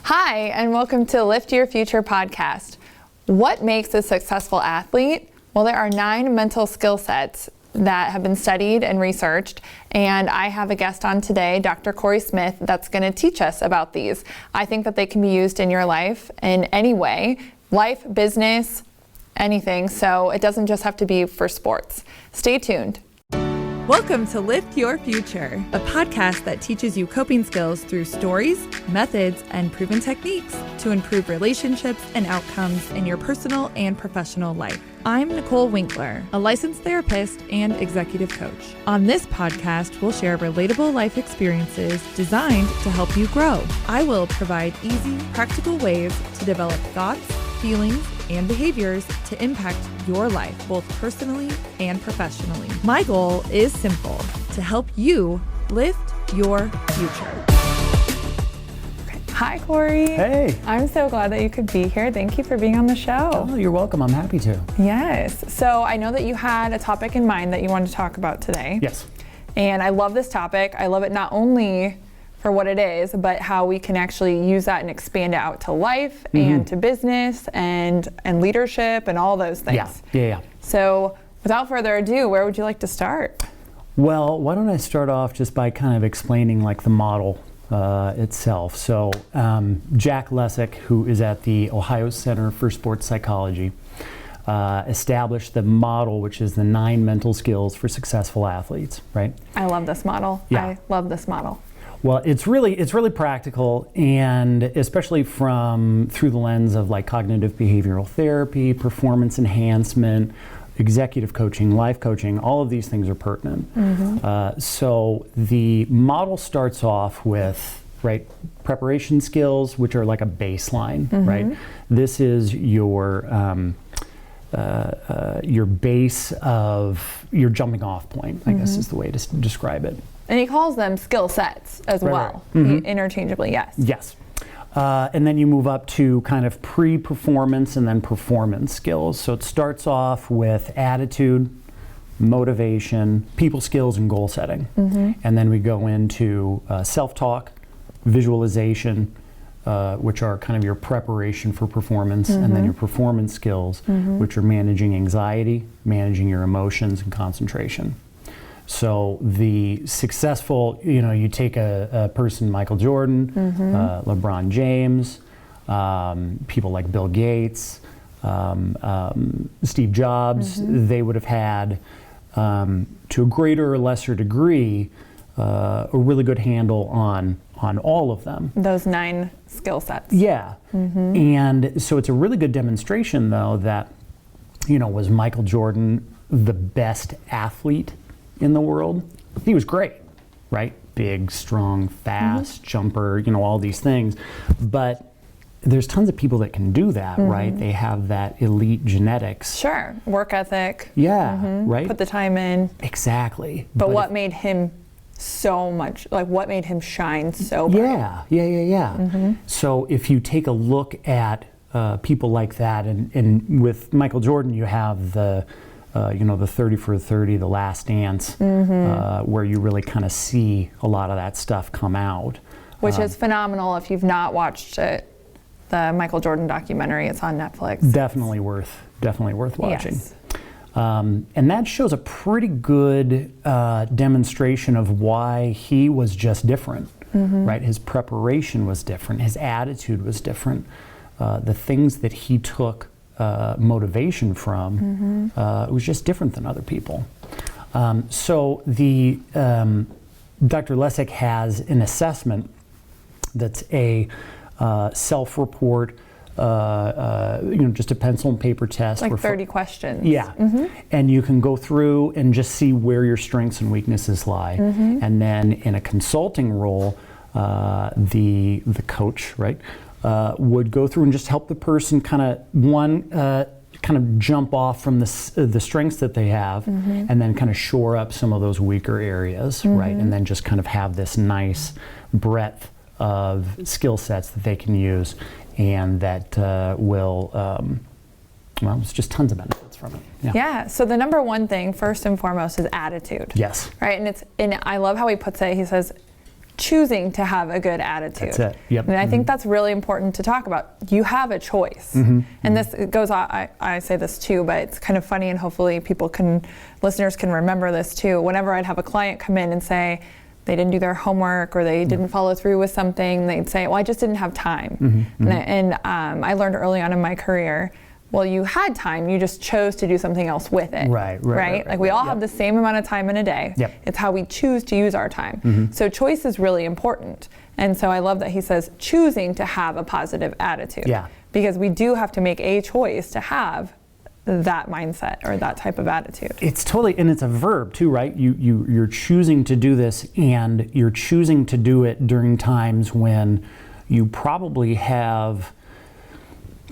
Hi, and welcome to Lift Your Future podcast. What makes a successful athlete? Well, there are 9 mental skill sets that have been studied and researched, and I have a guest on today, Dr. Corey Smith, that's going to teach us about these. I think that they can be used in your life in any way, life, business, anything, so it doesn't just have to be for sports. Stay tuned. Welcome to Lift Your Future, a podcast that teaches you coping skills through stories, methods, and proven techniques to improve relationships and outcomes in your personal and professional life. I'm Nicole Winkler, a licensed therapist and executive coach. On this podcast, we'll share relatable life experiences designed to help you grow. I will provide easy, practical ways to develop thoughts, feelings, and behaviors to impact your life, both personally and professionally. My goal is simple: to help you lift your future. Hi, Corey. Hey. I'm so glad that you could be here. Thank you for being on the show. Oh, you're welcome. I'm happy to. Yes. So I know that you had a topic in mind that you wanted to talk about today. Yes. And I love this topic. I love it not only for what it is, but how we can actually use that and expand it out to life and to business and leadership and all those things. Yeah. So without further ado, where would you like to start? Well, why don't I start off just by kind of explaining like the model itself. So Jack Lessick, who is at the Ohio Center for Sports Psychology, established the model, which is the 9 mental skills for successful athletes, right? I love this model. Yeah. I love this model. Well, it's really practical, and especially through the lens of like cognitive behavioral therapy, performance enhancement, executive coaching, life coaching, all of these things are pertinent. So the model starts off with, right, preparation skills, which are like a baseline, right? This is your base of your jumping off point, I guess is the way to describe it. And he calls them skill sets as well, interchangeably, yes. Yes. And then you move up to kind of pre-performance and then performance skills. So it starts off with attitude, motivation, people skills, and goal setting. And then we go into self-talk, visualization, which are kind of your preparation for performance, and then your performance skills, which are managing anxiety, managing your emotions, and concentration. So the successful, you take a person, Michael Jordan, LeBron James, people like Bill Gates, Steve Jobs, they would have had, to a greater or lesser degree, a really good handle on all of them. Those 9 skill sets. Yeah. And so it's a really good demonstration, though, that, was Michael Jordan the best athlete in the world? He was great, right? Big, strong, fast, jumper, all these things. But there's tons of people that can do that, right? They have that elite genetics. Sure, work ethic. Yeah, right? Put the time in. Exactly. But what made him so much, what made him shine so bright? Yeah. So if you take a look at people like that, and with Michael Jordan, you have the 30 for 30, the last dance, where you really kind of see a lot of that stuff come out. Which is phenomenal if you've not watched it. The Michael Jordan documentary, it's on Netflix. Definitely worth watching. Yes. And that shows a pretty good demonstration of why he was just different, right? His preparation was different, his attitude was different, the things that he took motivation from, it was just different than other people. So the Dr. Lessick has an assessment that's a self-report, just a pencil and paper test. Like 30 questions. Yeah. And you can go through and just see where your strengths and weaknesses lie. And then in a consulting role, the coach, right, would go through and just help the person kind of jump off from the strengths that they have, and then kind of shore up some of those weaker areas, right? And then just kind of have this nice breadth of skill sets that they can use, and that it's just tons of benefits from it. Yeah. So the number one thing, first and foremost, is attitude. Yes. Right. And I love how he puts it. He says, choosing to have a good attitude. That's it. Yep. And I think that's really important to talk about. You have a choice. And this goes on, I say this too, but it's kind of funny, and hopefully listeners can remember this too. Whenever I'd have a client come in and say they didn't do their homework or they didn't follow through with something, they'd say, well, I just didn't have time. And I learned early on in my career, well, you had time, you just chose to do something else with it. Right? Like we all have the same amount of time in a day. It's how we choose to use our time. So choice is really important. And so I love that he says choosing to have a positive attitude. Because we do have to make a choice to have that mindset or that type of attitude. It's totally, and it's a verb too, right? You're choosing to do this, and you're choosing to do it during times when you probably have,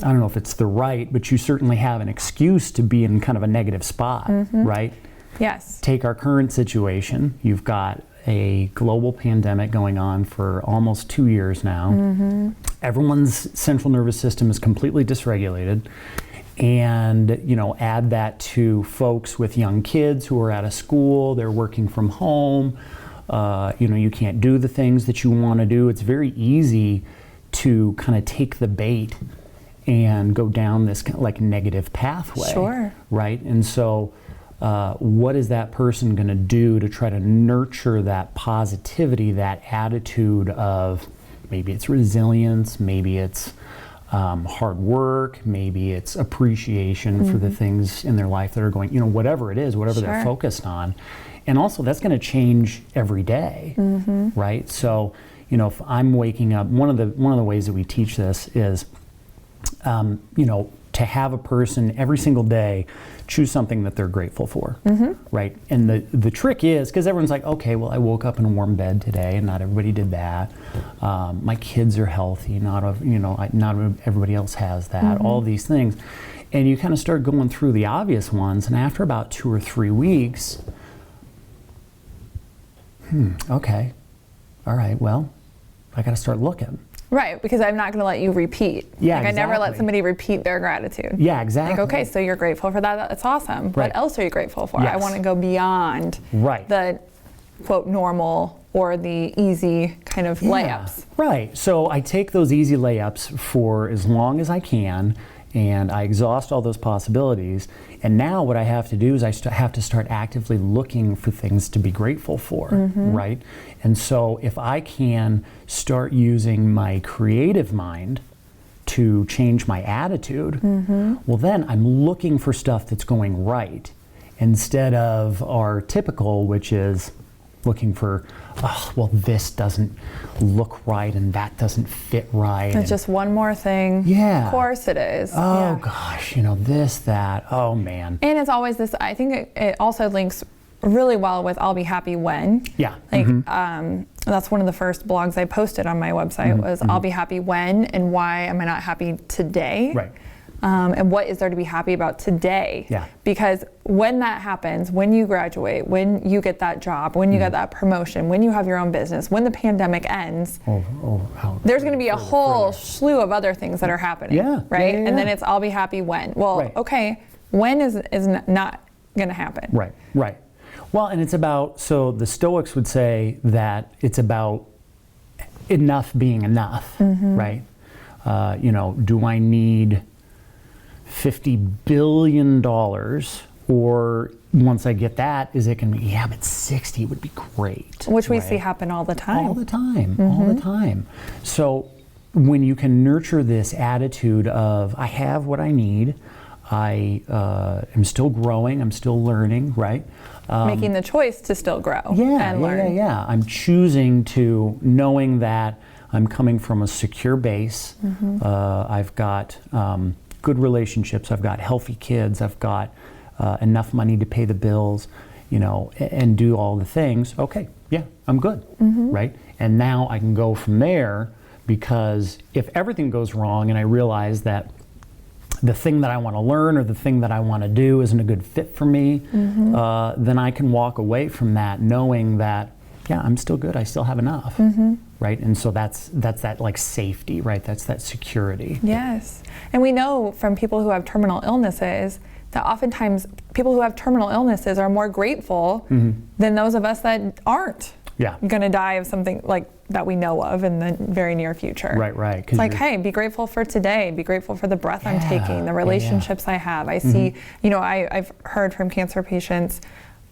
I don't know if it's the right, but you certainly have an excuse to be in kind of a negative spot, right? Yes. Take our current situation. You've got a global pandemic going on for almost 2 years now. Everyone's central nervous system is completely dysregulated. And, add that to folks with young kids who are out of school, they're working from home, you can't do the things that you want to do. It's very easy to kind of take the bait and go down this like negative pathway. Sure. Right? And so what is that person going to do to try to nurture that positivity, that attitude of maybe it's resilience, maybe it's hard work, maybe it's appreciation for the things in their life that are going, whatever it is, whatever they're focused on. And also that's going to change every day, right? So, if I'm waking up, one of the ways that we teach this is, to have a person every single day choose something that they're grateful for, right? And the trick is, because everyone's like, okay, well, I woke up in a warm bed today, and not everybody did that. My kids are healthy, not everybody else has that. All these things, and you kind of start going through the obvious ones, and after about 2 or 3 weeks, okay, all right, well, I got to start looking. Right, because I'm not going to let you repeat. I never let somebody repeat their gratitude. Yeah, exactly. Like, okay, so you're grateful for that. That's awesome. Right. What else are you grateful for? Yes. I want to go beyond the, quote, normal or the easy kind of layups. Right. So I take those easy layups for as long as I can, and I exhaust all those possibilities. And now what I have to do is I have to start actively looking for things to be grateful for, right? And so if I can start using my creative mind to change my attitude, well then I'm looking for stuff that's going right, instead of our typical, which is looking for, oh, well, this doesn't look right and that doesn't fit right. It's just one more thing. Yeah. Of course it is. Oh gosh, this, that, oh man. And it's always this, I think it also links really well with I'll be happy when. Yeah. Like, that's one of the first blogs I posted on my website was I'll be happy when, and why am I not happy today? Right. And what is there to be happy about today? Yeah. Because when that happens, when you graduate, when you get that job, when you get that promotion, when you have your own business, when the pandemic ends, there's going to be a whole slew of other things that are happening. Right? Yeah. And then it's I'll be happy when. Well, okay, when is not going to happen? Right. Well, and it's about, so the Stoics would say that it's about enough being enough, right? Do I need $50 billion, or once I get that, is it going to be, but 60 would be great. Which we see happen all the time. All the time. So when you can nurture this attitude of, I have what I need, I am still growing, I'm still learning, right? Making the choice to still grow and learn. I'm choosing to, knowing that I'm coming from a secure base. I've got good relationships, I've got healthy kids, I've got enough money to pay the bills, and do all the things. Okay, I'm good, right? And now I can go from there, because if everything goes wrong and I realize that the thing that I want to learn or the thing that I want to do isn't a good fit for me, then I can walk away from that knowing that, I'm still good, I still have enough, right? And so that's that like safety, right? That's that security. Yes. And we know from people who have terminal illnesses that oftentimes people who have terminal illnesses are more grateful than those of us that aren't going to die of something like that we know of in the very near future. Right. It's like, hey, be grateful for today. Be grateful for the breath I'm taking, the relationships I have. I see, I've heard from cancer patients,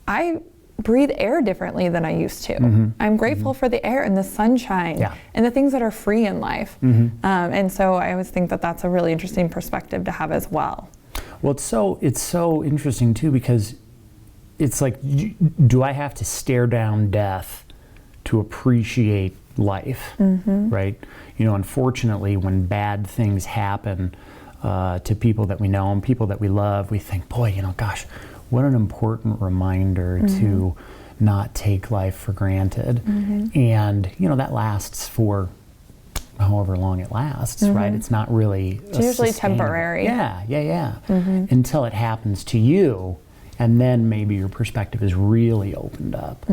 I breathe air differently than I used to. I'm grateful for the air and the sunshine and the things that are free in life. And so I always think that that's a really interesting perspective to have as well. Well, it's so interesting too, because it's like, do I have to stare down death to appreciate life, right? Unfortunately, when bad things happen to people that we know and people that we love, we think, boy, gosh, what an important reminder to not take life for granted. And, that lasts for however long it lasts, right? It's not really It's usually temporary. Yeah. Until it happens to you, and then maybe your perspective is really opened up.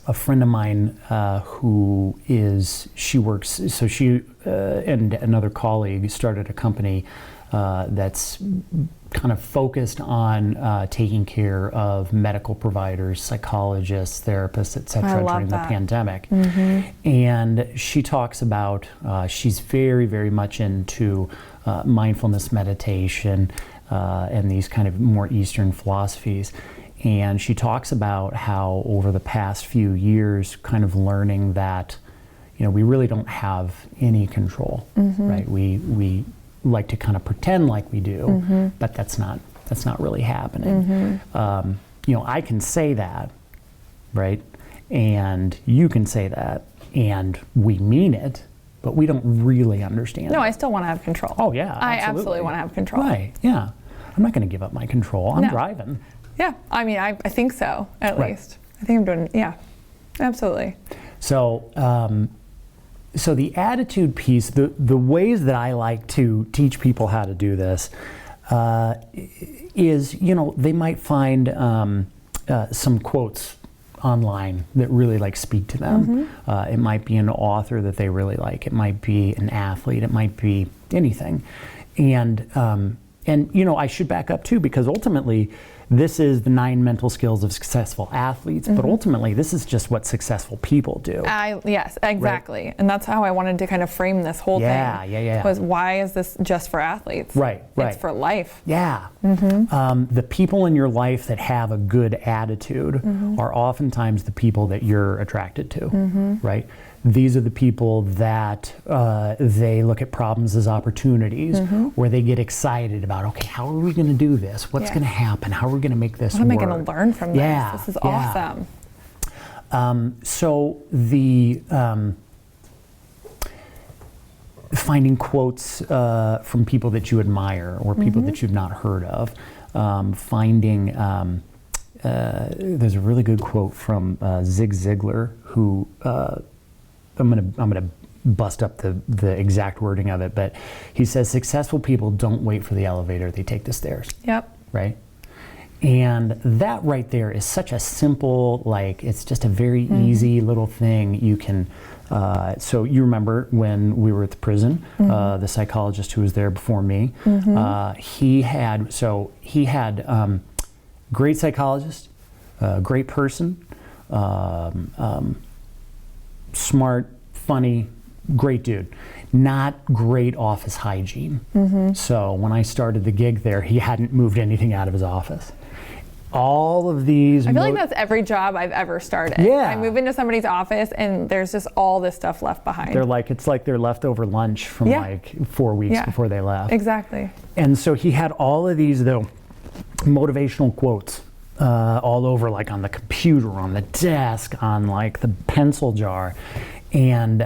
A friend of mine she and another colleague started a company that's kind of focused on taking care of medical providers, psychologists, therapists, etc. during the pandemic. And she talks about, she's very, very much into mindfulness meditation and these kind of more Eastern philosophies. And she talks about how over the past few years, kind of learning that, we really don't have any control, right? We like to kind of pretend like we do, but that's not really happening. I can say that, right? And you can say that, and we mean it, but we don't really understand. No, I still want to have control. Oh yeah, I absolutely want to have control. Right, yeah. I'm not going to give up my control. I'm driving. Yeah, I mean, I think so, at least. I think I'm doing, absolutely. So, so the attitude piece, the ways that I like to teach people how to do this is, they might find some quotes online that really speak to them. It might be an author that they really like. It might be an athlete. It might be anything. And I should back up too, because ultimately this is the 9 mental skills of successful athletes, but ultimately this is just what successful people do. Yes, exactly. Right? And that's how I wanted to kind of frame this whole thing. Was why is this just for athletes? Right. It's for life. Yeah. The people in your life that have a good attitude are oftentimes the people that you're attracted to, right? These are the people that they look at problems as opportunities, where they get excited about, okay, how are we going to do this? What's going to happen? How are we going to make this work? What am I going to learn from this? This is awesome. So the finding quotes from people that you admire or people that you've not heard of, finding there's a really good quote from Zig Ziglar, who I'm gonna bust up the exact wording of it, but he says successful people don't wait for the elevator, they take the stairs. Yep. Right? And that right there is such a simple, it's just a very easy little thing you can, so you remember when we were at the prison, the psychologist who was there before me, he had great psychologist, great person, smart, funny, great dude. Not great office hygiene. So when I started the gig there, he hadn't moved anything out of his office. All of these... I feel like that's every job I've ever started. Yeah. I move into somebody's office and there's just all this stuff left behind. It's like their leftover lunch from 4 weeks before they left. Exactly. And so he had all of these, though, motivational quotes all over, on the computer, on the desk, on the pencil jar. And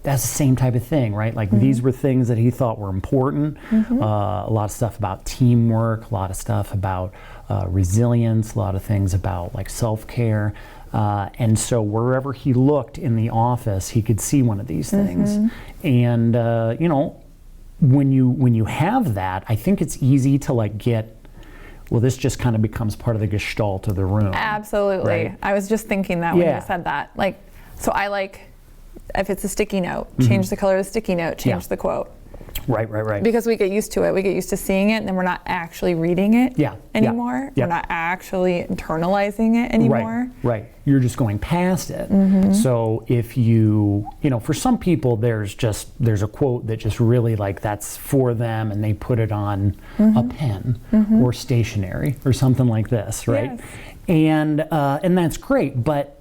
that's the same type of thing, right? These were things that he thought were important. A lot of stuff about teamwork, a lot of stuff about resilience, a lot of things about self-care. And so wherever he looked in the office, he could see one of these things. And when you have that, I think it's easy to get, well, this just kind of becomes part of the gestalt of the room. Absolutely. Right? I was just thinking that when you said that. So I if it's a sticky note, change the color of the sticky note, change the quote. Right. Because we get used to it. We get used to seeing it, and then we're not actually reading it anymore. Yeah. We're not actually internalizing it anymore. Right. You're just going past it. So if for some people, there's a quote that just really like that's for them, and they put it on a pen or stationery or something like this, right? Yes. And that's great, but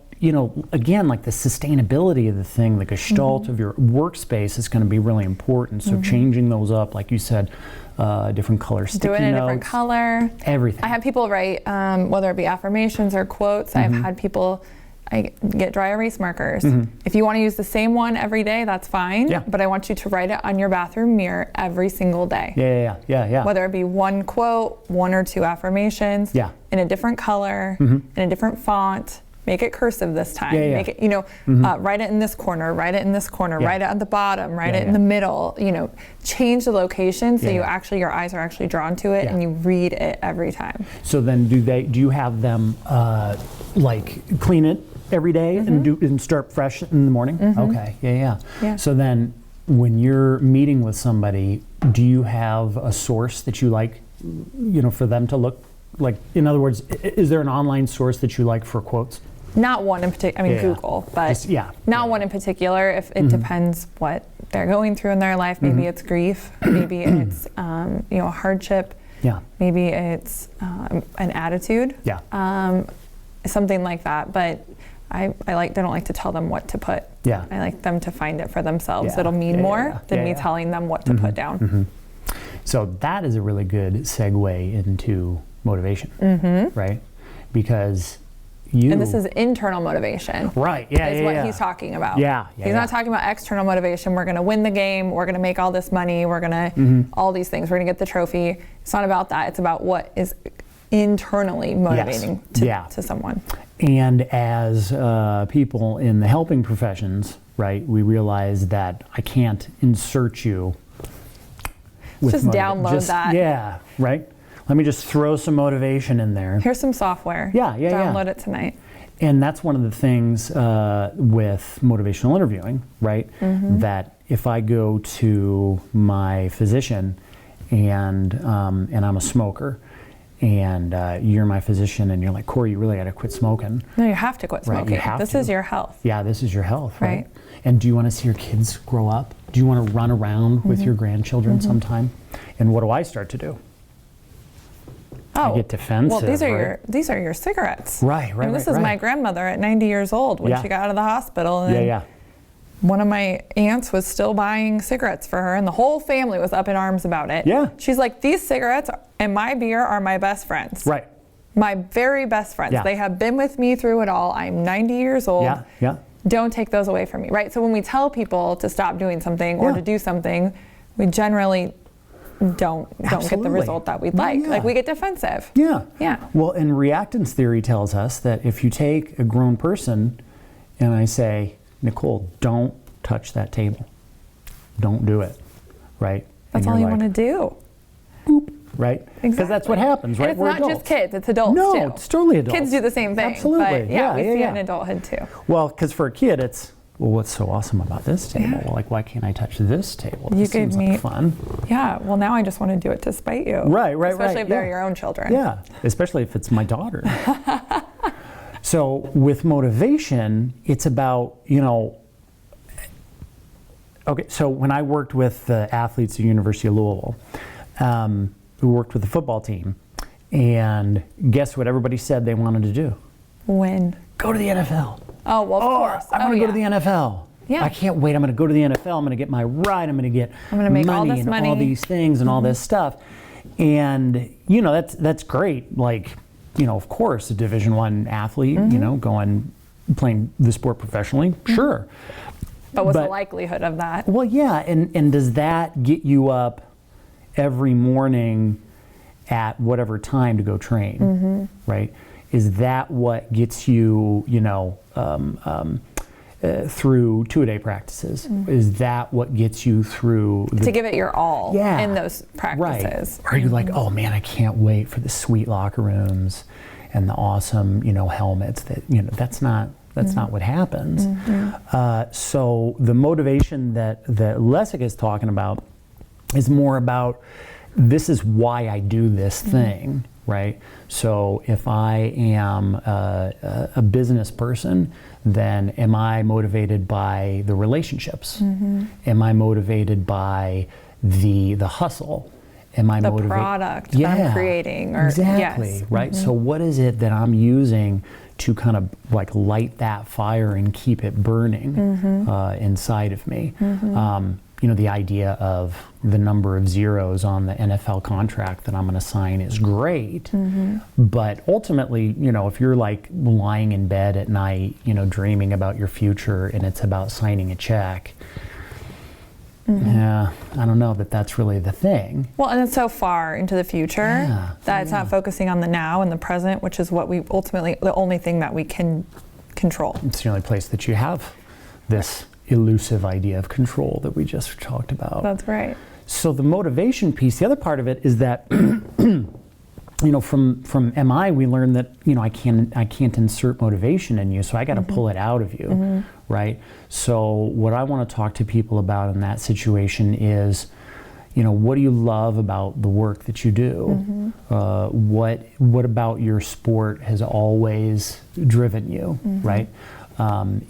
again, like the sustainability of the thing, the gestalt of your workspace is going to be really important. So changing those up, like you said, different color sticky notes. Do it in a different color. Everything. I have people write, whether it be affirmations or quotes. I've had people, I get dry erase markers. If you want to use the same one every day, that's fine. Yeah. But I want you to write it on your bathroom mirror every single day. Yeah. Whether it be one quote, 1 or 2 affirmations, in a different color, in a different font. Make it cursive this time. Make it, write it in this corner, write it in this corner, write it at the bottom, write it in the middle. Change the location so your eyes are actually drawn to it and you read it every time. So then do you have them like clean it every day and start fresh in the morning? Okay. Yeah. So then when you're meeting with somebody, do you have a source that you like, for them to look like? In other words, is there an online source that you like for quotes? Not one in particular. I mean, Google, but not one in particular. If it depends what they're going through in their life. Maybe it's grief. Maybe it's a hardship. Yeah. Maybe it's an attitude. Yeah. Something like that. But I don't like to tell them what to put. Yeah. I like them to find it for themselves. Yeah. It'll mean more than me telling them what to put down. So that is a really good segue into motivation, right? Because and this is internal motivation. Right, is what he's talking about. He's not talking about external motivation. We're going to win the game. We're going to make all this money. We're going to all these things. We're going to get the trophy. It's not about that. It's about what is internally motivating to someone. And as people in the helping professions, right, we realize that I can't insert you with just download that. Yeah, right. Let me just throw some motivation in there. Here's some software. Download it tonight. And that's one of the things with motivational interviewing, right? That if I go to my physician and I'm a smoker, and you're my physician, and you're like, Corey, you really got to quit smoking. No, you have to quit smoking. Right, this is your health. Yeah, this is your health, right? And do you want to see your kids grow up? Do you want to run around with your grandchildren sometime? And what do I start to do? I get defensive. Well, these are your cigarettes. Right. And this is my grandmother at 90 years old when she got out of the hospital. And one of my aunts was still buying cigarettes for her, and the whole family was up in arms about it. Yeah. She's like, these cigarettes and my beer are my best friends. Right. My very best friends. Yeah. They have been with me through it all. I'm 90 years old. Yeah. Don't take those away from me, right? So when we tell people to stop doing something or to do something, we generally don't get the result that we'd like. Like, we get defensive. Yeah. Well, and reactance theory tells us that if you take a grown person and I say, Nicole, don't touch that table. Don't do it, right? That's all you want to do. Boop, right? Exactly. Because that's what happens, right? And it's We're not adults. just kids, it's adults too. No, it's totally adults. Kids do the same thing. Absolutely. But we see it in adulthood too. Well, because for a kid, it's, well, what's so awesome about this table? Well, like, why can't I touch this table? This seems like fun. Yeah, well, now I just want to do it to spite you. Right. Especially if they're your own children. Yeah, especially if it's my daughter. So with motivation, it's about, okay, so when I worked with the athletes at the University of Louisville, we worked with the football team, and guess what everybody said they wanted to do? Win. Go to the NFL. Oh, well, of course. I want to go to the NFL. Yeah. I can't wait. I'm going to go to the NFL. I'm going to get my ride. I'm going to get make all money this and money. all these things and all this stuff. And, that's great. Like, of course, a Division I athlete, playing the sport professionally, sure. But what's the likelihood of that? Well, yeah. And does that get you up every morning at whatever time to go train, right? Is that what gets you, through two-a-day practices? Is that what gets you through? To give it your all in those practices. Right. Are you like, oh man, I can't wait for the sweet locker rooms and the awesome, helmets that, that's not what happens. So the motivation that Lessig is talking about is more about, this is why I do this thing, right? So if I am a business person, then am I motivated by the relationships? Am I motivated by the hustle? Am I the motivated? product that I'm creating? Or, exactly, yes. right? So what is it that I'm using to kind of like light that fire and keep it burning inside of me? You know, the idea of the number of zeros on the NFL contract that I'm going to sign is great, but ultimately, you know, if you're like lying in bed at night, you know, dreaming about your future and it's about signing a check, yeah, I don't know that that's really the thing. Well, and it's so far into the future that it's not focusing on the now and the present, which is what we ultimately, the only thing that we can control. It's the only place that you have this elusive idea of control that we just talked about. That's right. So the motivation piece, the other part of it is that, you know, from MI we learned that, you know, I can't insert motivation in you, so I got to pull it out of you, right? So what I want to talk to people about in that situation is, you know, what do you love about the work that you do? What about your sport has always driven you, right?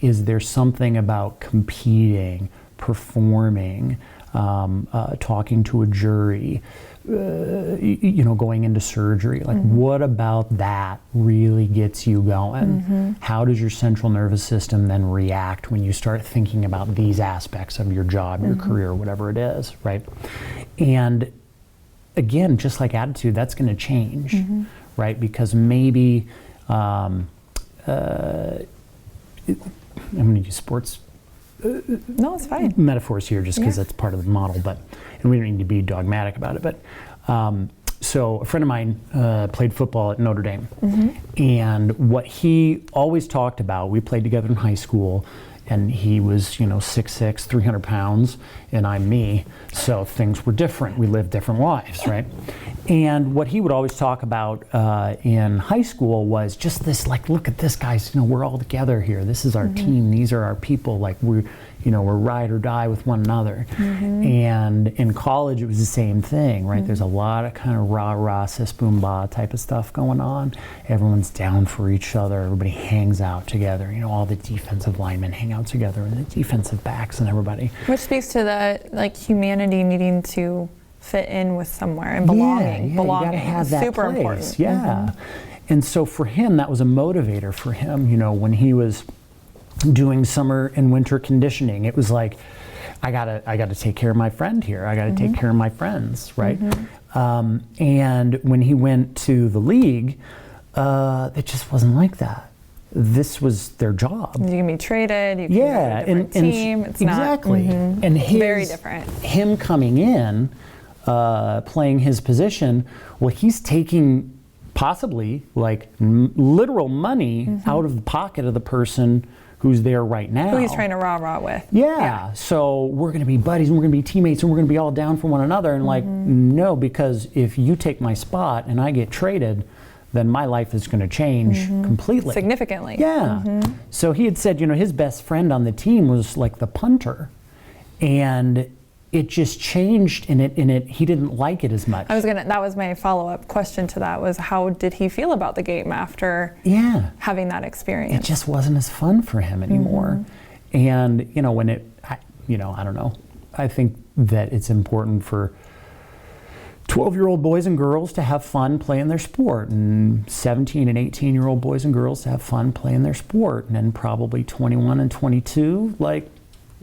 Is there something about competing, performing, talking to a jury, you know, going into surgery? Like, what about that really gets you going? How does your central nervous system then react when you start thinking about these aspects of your job, your career, whatever it is, right? And again, just like attitude, that's going to change, right? Because maybe I'm going to use sports No, it's fine. metaphors here just because that's part of the model, but, and we don't need to be dogmatic about it, but so a friend of mine played football at Notre Dame, and what he always talked about, we played together in high school, and he was, you know, 6'6", 300 pounds, and I'm me, so things were different. We lived different lives, right? And what he would always talk about in high school was just this, like, look at this, guys, you know, we're all together here. This is our team. These are our people. Like, we're, you know, we're ride or die with one another. And in college, it was the same thing, right? There's a lot of kind of rah-rah, sis boom ba type of stuff going on. Everyone's down for each other. Everybody hangs out together. You know, all the defensive linemen hang out together, and the defensive backs and everybody. Which speaks to the, like, humanity needing to fit in with somewhere and belonging. Yeah, belonging you gotta have is that super place. important. Yeah. And so for him, that was a motivator for him. You know, when he was doing summer and winter conditioning, it was like, I gotta take care of my friend here. I gotta take care of my friends, right? And when he went to the league, it just wasn't like that. This was their job. You can be traded. You can go to a different team. It's exactly. not And very different. Him coming in, playing his position, well, he's taking possibly like literal money out of the pocket of the person who's there right now. Who he's trying to rah-rah with. Yeah, so we're going to be buddies and we're going to be teammates and we're going to be all down for one another. And like, no, because if you take my spot and I get traded, then my life is going to change completely. Significantly. Yeah. So he had said, you know, his best friend on the team was like the punter. And it just changed in it, he didn't like it as much. That was my follow-up question to that, was how did he feel about the game after having that experience? It just wasn't as fun for him anymore. And, you know, I don't know. I think that it's important for 12-year-old boys and girls to have fun playing their sport, and 17 and 18-year-old boys and girls to have fun playing their sport, and then probably 21 and 22, like,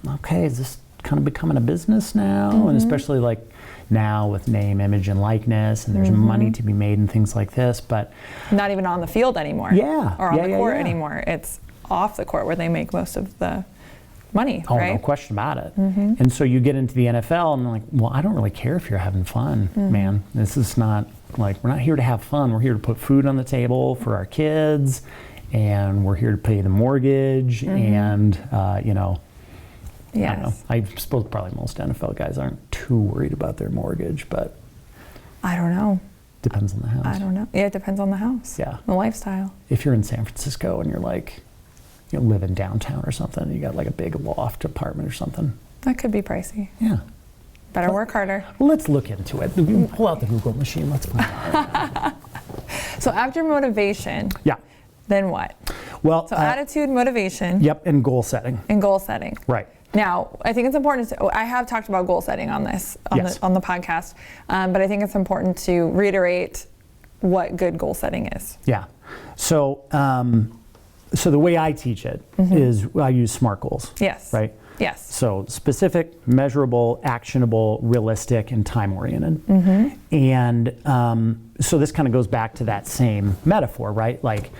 okay, is this kind of becoming a business now? And especially like now with name, image, and likeness, and there's money to be made and things like this, but not even on the field anymore. Or on the court anymore. It's off the court where they make most of the money, right? No question about it. And so you get into the NFL and like, well, I don't really care if you're having fun, man. This is not, like, we're not here to have fun. We're here to put food on the table for our kids, and we're here to pay the mortgage, and, you know, I don't know. I suppose probably most NFL guys aren't too worried about their mortgage, but I don't know. Depends on the house. I don't know. Yeah, it depends on the house. Yeah. The lifestyle. If you're in San Francisco and you're like, you know, live in downtown or something, you got like a big loft apartment or something. That could be pricey. Yeah. Better work harder. Let's look into it. Pull out the Google machine. Let's find out. So after motivation, Yeah. then what? Well, So attitude, motivation, yep, and goal setting. and goal setting. Right. Now, I think it's important to, I have talked about goal setting on this, Yes. on the podcast, but I think it's important to reiterate what good goal setting is. Yeah. So, so the way I teach it is I use SMART goals. Yes. Right. Yes. So specific, measurable, actionable, realistic, and time-oriented. And so this kind of goes back to that same metaphor, right? Like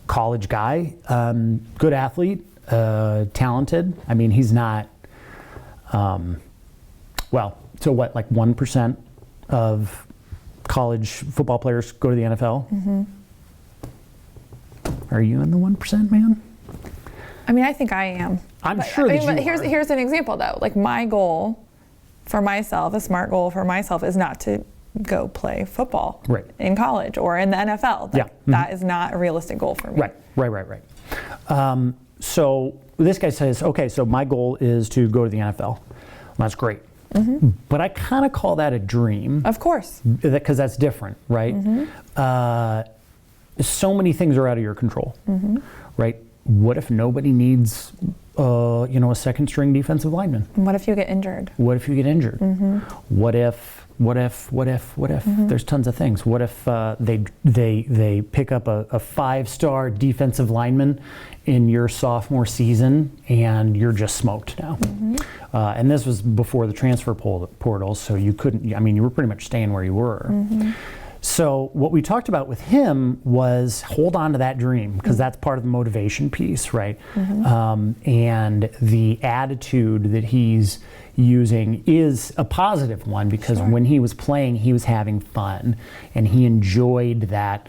college guy, good athlete, talented. I mean, he's not, well, so what, like 1% of college football players go to the NFL? Are you in the 1%, man? I mean, I think I am. I'm sure that but you are. here's an example though. Like my goal for myself, a SMART goal for myself, is not to go play football Right. in college or in the NFL. Like, Yeah. that is not a realistic goal for me. Right. So this guy says, okay, so my goal is to go to the NFL. Well, that's great. But I kind of call that a dream. Of course. Because that's different, right? So many things are out of your control, right? What if nobody needs, a second string defensive lineman? What if you get injured? What if you get injured? What if? There's tons of things. What if they pick up a 5-star defensive lineman in your sophomore season and you're just smoked now? And this was before the transfer portal, so you couldn't, I mean, you were pretty much staying where you were. So what we talked about with him was hold on to that dream, because that's part of the motivation piece, right? And the attitude that he's using is a positive one, because when he was playing, he was having fun and he enjoyed that.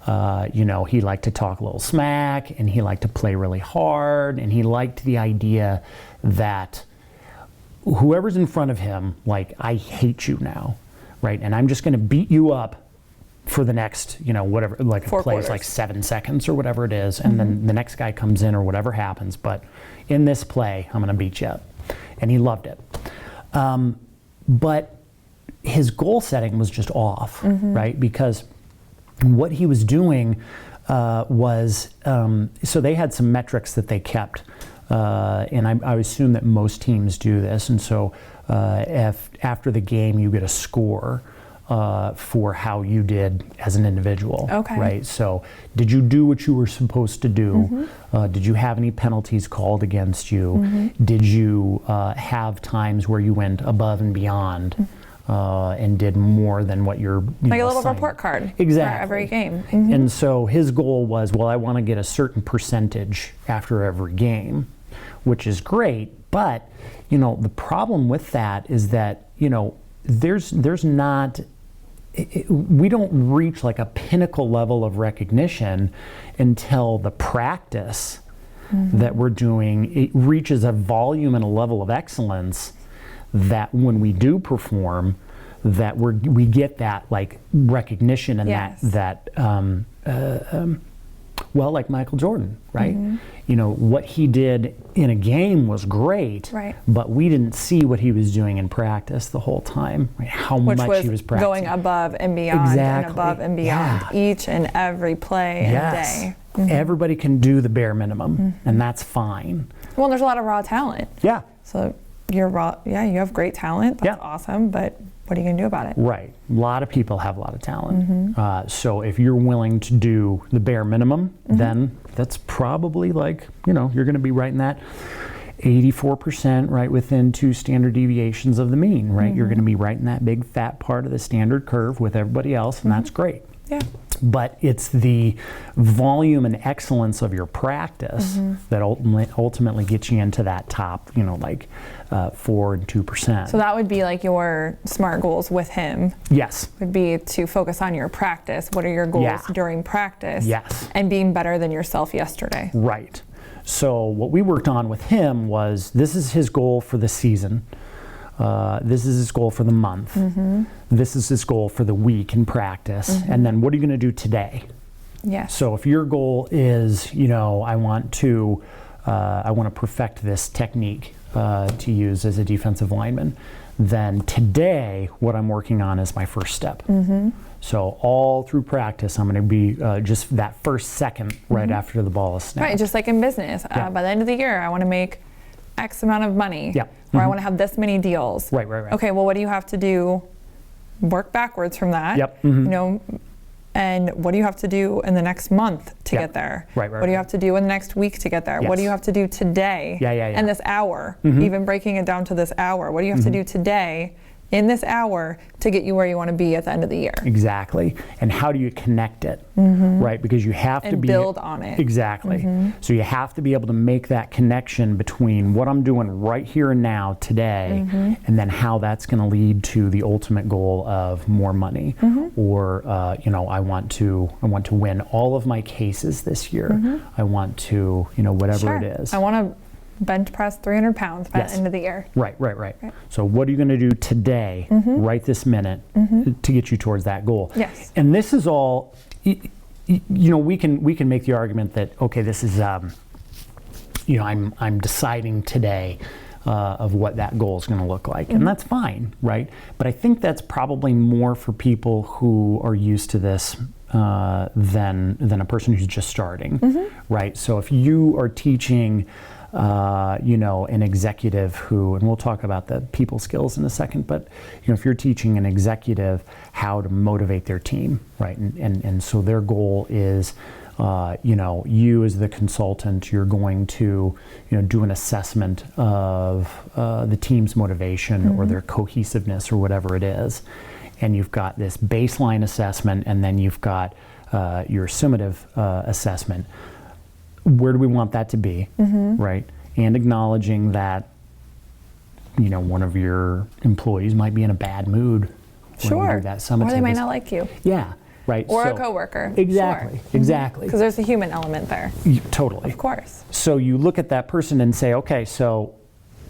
He liked to talk a little smack and he liked to play really hard, and he liked the idea that whoever's in front of him, like, I hate you now, right? And I'm just going to beat you up for the next, whatever, like 4 it plays quarters. like 7 seconds or whatever it is, and then the next guy comes in or whatever happens, but in this play, I'm going to beat you up. And he loved it. But his goal setting was just off, right? Because what he was doing was, so they had some metrics that they kept, and I assume that most teams do this, and so if after the game you get a score for how you did as an individual, right? So did you do what you were supposed to do? Did you have any penalties called against you? Did you have times where you went above and beyond and did more than what you're Like a little assigned? report card Exactly. for every game. And so his goal was, well, I want to get a certain percentage after every game, which is great. But, the problem with that is that, there's not, we don't reach like a pinnacle level of recognition until the practice that we're doing, it reaches a volume and a level of excellence that when we do perform, that we get that like recognition and well, like Michael Jordan, right? What he did in a game was great, Right. but we didn't see what he was doing in practice the whole time, right? How Which much was he was practicing. going above and beyond Exactly. and above and beyond each and every play and day. Everybody can do the bare minimum, and that's fine. Well, there's a lot of raw talent. Yeah. So you're raw. Yeah, you have great talent. That's awesome. But what are you going to do about it? Right. A lot of people have a lot of talent. So if you're willing to do the bare minimum, then that's probably like, you're going to be right in that 84%, right within 2 standard deviations of the mean, right? You're going to be right in that big fat part of the standard curve with everybody else, and that's great. Yeah. But it's the volume and excellence of your practice that ultimately gets you into that top, 4 and 2%. So that would be like your SMART goals with him. Yes. Would be to focus on your practice. What are your goals during practice? Yes. And being better than yourself yesterday. Right. So what we worked on with him was, this is his goal for the season. This is his goal for the month. This is his goal for the week in practice. And then what are you going to do today? Yes. So if your goal is, I want to perfect this technique to use as a defensive lineman, then today what I'm working on is my first step. So all through practice, I'm going to be just that first second right after the ball is snapped. Right, just like in business. By the end of the year, I want to make X amount of money, or I want to have this many deals. Right. Okay, well, what do you have to do? Work backwards from that. Yep. You know, and what do you have to do in the next month to get there? Right. What do you have to do in the next week to get there? Yes. What do you have to do today? And this hour, even breaking it down to this hour. What do you have to do today in this hour to get you where you want to be at the end of the year? Exactly. And how do you connect it, right? Because you have to build on it. Exactly. So you have to be able to make that connection between what I'm doing right here and now today, and then how that's going to lead to the ultimate goal of more money, or you know, I want to win all of my cases this year. I want to, you know, whatever it is. I want to bench press 300 pounds by the end of the year. Right. So what are you going to do today, right this minute, to get you towards that goal? Yes. And this is all, you know, we can make the argument that, okay, this is, you know, I'm deciding today of what that goal is going to look like, and that's fine, right? But I think that's probably more for people who are used to this than a person who's just starting, right? So if you are teaching you know, an executive who, and we'll talk about the people skills in a second, but you know, if you're teaching an executive how to motivate their team, right, and so their goal is, you know, you as the consultant, you're going to, you know, do an assessment of the team's motivation or their cohesiveness or whatever it is, and you've got this baseline assessment, and then you've got your summative assessment. Where do we want that to be, right? And acknowledging that, you know, one of your employees might be in a bad mood when you do that summative. Or they might not like you. Yeah, right. Or a coworker. Exactly, exactly. Because there's a human element there. Totally. Of course. So you look at that person and say, okay, so,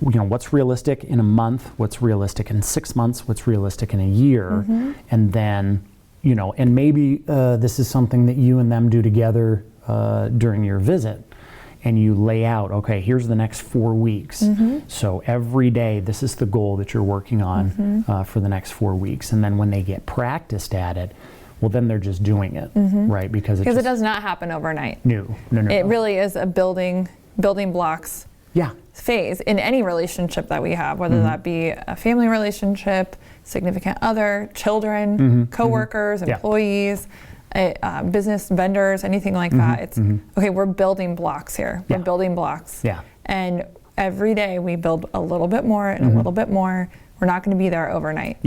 you know, what's realistic in a month? What's realistic in 6 months? What's realistic in a year? And then, you know, and maybe this is something that you and them do together during your visit, and you lay out, okay, here's the next 4 weeks. So every day, this is the goal that you're working on for the next 4 weeks. And then when they get practiced at it, well, then they're just doing it, right? Because it does not happen overnight. No. It really is a building blocks phase in any relationship that we have, whether that be a family relationship, significant other, children, coworkers, employees, business vendors, anything like that. It's okay, we're building blocks here. We're building blocks. And every day we build a little bit more and a little bit more. We're not going to be there overnight.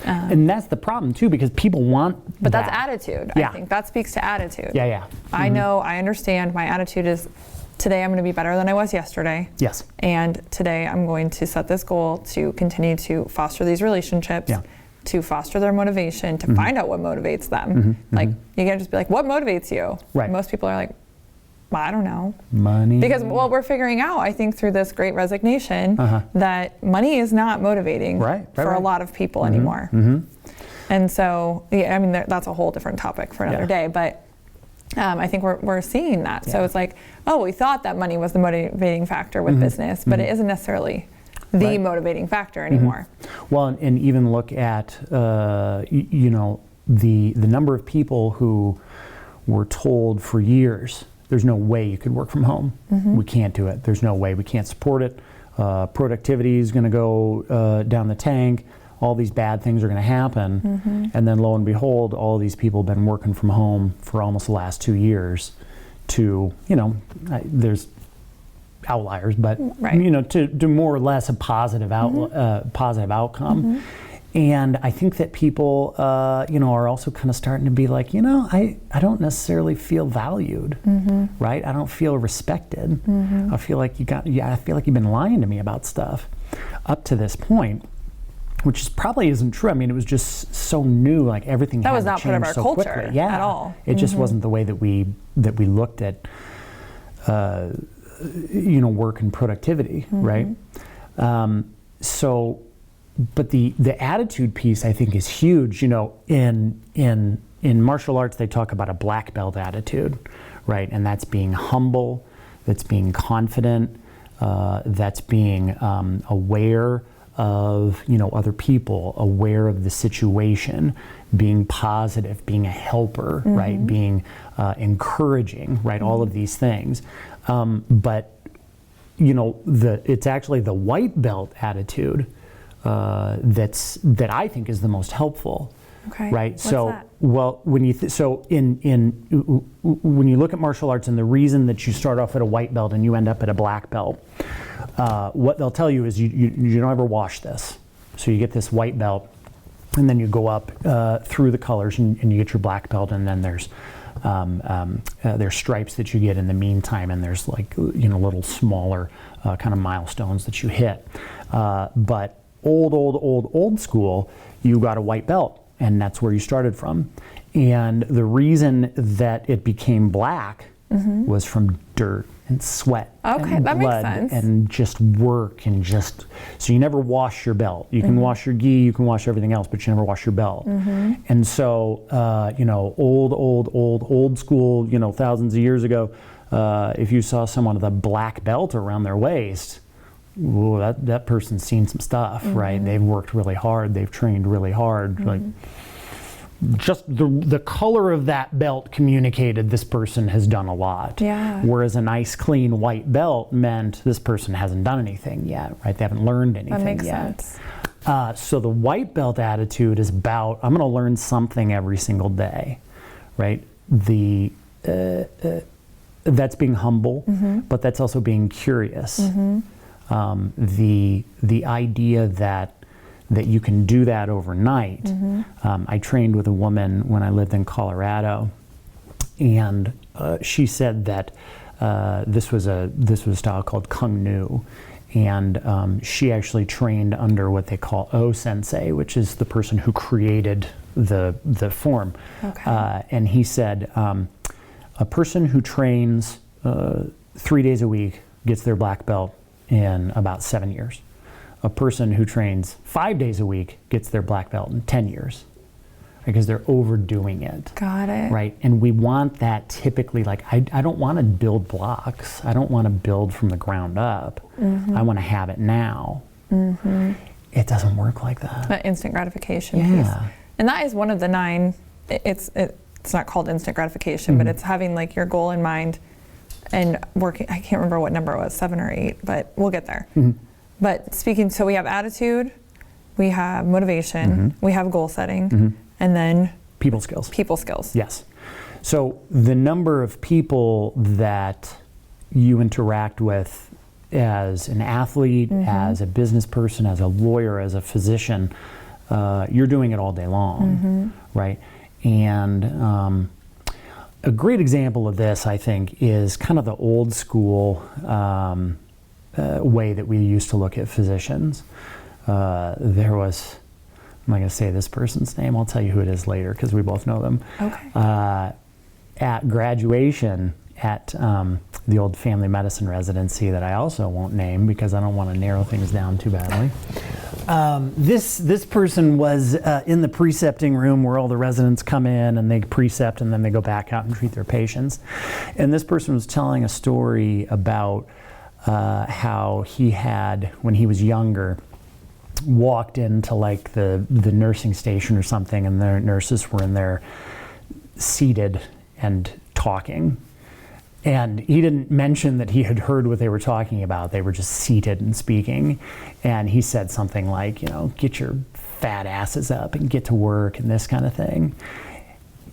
And that's the problem too, because people want But that. that's attitude. I think that speaks to attitude. I know, I understand my attitude is today I'm going to be better than I was yesterday. Yes. And today I'm going to set this goal to continue to foster these relationships, to foster their motivation, to find out what motivates them. Like, you can't just be like, what motivates you? Right. Most people are like, well, I don't know. Money. Because, well, we're figuring out, I think, through this great resignation, that money is not motivating for a lot of people anymore. And so, I mean, that's a whole different topic for another day, but I think we're seeing that. So it's like, oh, we thought that money was the motivating factor with business, but it isn't necessarily the motivating factor anymore. Well, and even look at, you know, the number of people who were told for years, there's no way you could work from home. We can't do it. There's no way. We can't support it. Productivity is going to go down the tank. All these bad things are going to happen. And then lo and behold, all these people have been working from home for almost the last 2 years to, you know, there's outliers, but you know, to more or less a positive positive outcome. And I think that people, you know, are also kind of starting to be like, you know, I don't necessarily feel valued, right? I don't feel respected. I feel like I feel like you've been lying to me about stuff up to this point, which probably isn't true. I mean, it was just so new, like everything that had was to not part of change our so culture quickly. at all. It just wasn't the way that we looked at, you know, work and productivity, right? So, but the attitude piece, I think, is huge. You know, in martial arts, they talk about a black belt attitude, right? And that's being humble, that's being confident, that's being aware of, you know, other people, aware of the situation, being positive, being a helper, right? Being encouraging, right? All of these things. But, you know, it's actually the white belt attitude that I think is the most helpful. Okay. Right. What's So, that? well, when you when you look at martial arts, and the reason that you start off at a white belt and you end up at a black belt, what they'll tell you is you don't ever wash this. So you get this white belt, and then you go up through the colors, and you get your black belt, and then there's stripes that you get in the meantime, and there's, like, you know, little smaller kind of milestones that you hit. But old school, you got a white belt. And that's where you started from. And the reason that it became black was from dirt and sweat and that makes blood sense. and just work and just, so you never wash your belt. You can wash your gi, you can wash everything else, but you never wash your belt. And so, you know, old school, you know, thousands of years ago, if you saw someone with a black belt around their waist, ooh, that person's seen some stuff, right? They've worked really hard. They've trained really hard. Like, just the color of that belt communicated this person has done a lot. Yeah. Whereas a nice clean white belt meant this person hasn't done anything yet, right? They haven't learned anything That makes yet. sense. So the white belt attitude is about, I'm going to learn something every single day, right? That's being humble, but that's also being curious. The idea that you can do that overnight. I trained with a woman when I lived in Colorado, and she said that this was a style called Kung Nu, and she actually trained under what they call O Sensei, which is the person who created the form. Okay. And he said a person who trains 3 days a week gets their black belt in about 7 years. A person who trains 5 days a week gets their black belt in 10 years, because they're overdoing it. Got it. Right? And we want that typically, like, I don't want to build blocks. I don't want to build from the ground up. I want to have it now. It doesn't work like that. That instant gratification Yeah. piece. And that is one of the 9, it's not called instant gratification, but it's having, like, your goal in mind and working. I can't remember what number it was, 7 or 8, but we'll get there. But speaking, so we have attitude, we have motivation, we have goal setting, and then People skills. people skills. Yes. So the number of people that you interact with as an athlete, as a business person, as a lawyer, as a physician, you're doing it all day long, right? And a great example of this, I think, is kind of the old school way that we used to look at physicians. There was, I'm not going to say this person's name, I'll tell you who it is later because we both know them. Okay. At graduation at the old family medicine residency that I also won't name because I don't want to narrow things down too badly. This person was in the precepting room where all the residents come in and they precept and then they go back out and treat their patients. And this person was telling a story about how he had, when he was younger, walked into like the nursing station or something, and the nurses were in there seated and talking. And he didn't mention that he had heard what they were talking about. They were just seated and speaking. And he said something like, you know, get your fat asses up and get to work and this kind of thing.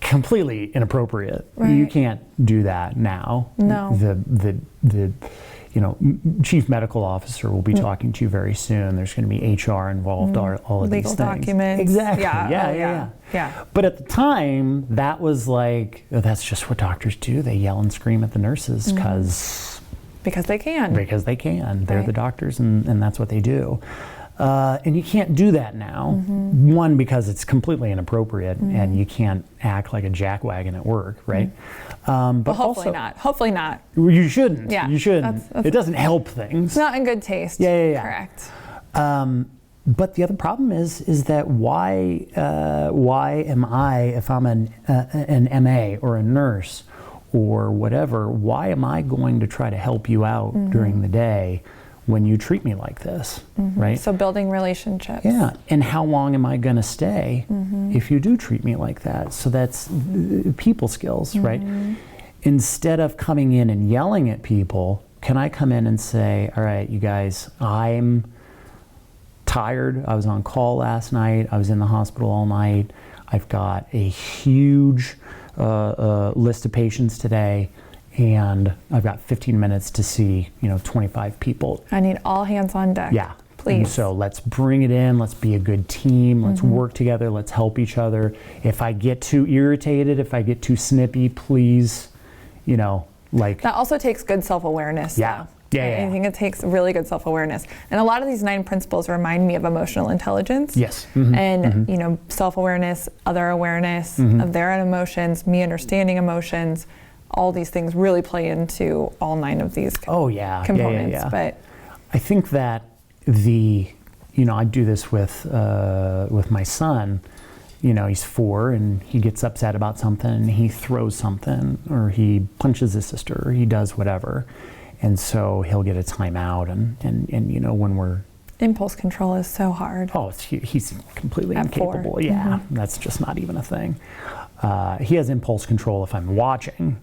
Completely inappropriate. Right. You can't do that now. No. The chief medical officer will be talking to you very soon. There's going to be HR involved, all of Legal these things. documents. Exactly. Yeah. Yeah. But at the time, that was like, that's just what doctors do. They yell and scream at the nurses Because they can. because they can. They're Right. the doctors, and that's what they do. And you can't do that now. One, because it's completely inappropriate, and you can't act like a jackwagon at work, right? But Well, hopefully also, not. Hopefully not. You shouldn't. Yeah, You shouldn't. that's- It doesn't help things. It's not in good taste. Yeah. Correct. But the other problem is that why am I, if I'm an MA or a nurse or whatever, why am I going to try to help you out during the day when you treat me like this, right? So building relationships. Yeah, and how long am I going to stay if you do treat me like that? So that's people skills, right? Instead of coming in and yelling at people, can I come in and say, all right, you guys, I'm tired. I was on call last night. I was in the hospital all night. I've got a huge list of patients today, and I've got 15 minutes to see, 25 people. I need all hands on deck. Yeah. Please. And so let's bring it in. Let's be a good team. Let's work together. Let's help each other. If I get too irritated, if I get too snippy, please, That also takes good self-awareness. Yeah. though. Yeah. I think it takes really good self-awareness. And a lot of these 9 principles remind me of emotional intelligence. Yes. And, self-awareness, other awareness of their own emotions, me understanding emotions, all these things really play into all 9 of these components. Yeah. But I think that I do this with my son. He's 4 and he gets upset about something and he throws something or he punches his sister or he does whatever. And so he'll get a timeout and when we're... impulse control is so hard. Oh, he's completely At incapable. 4. Yeah, that's just not even a thing. He has impulse control if I'm watching.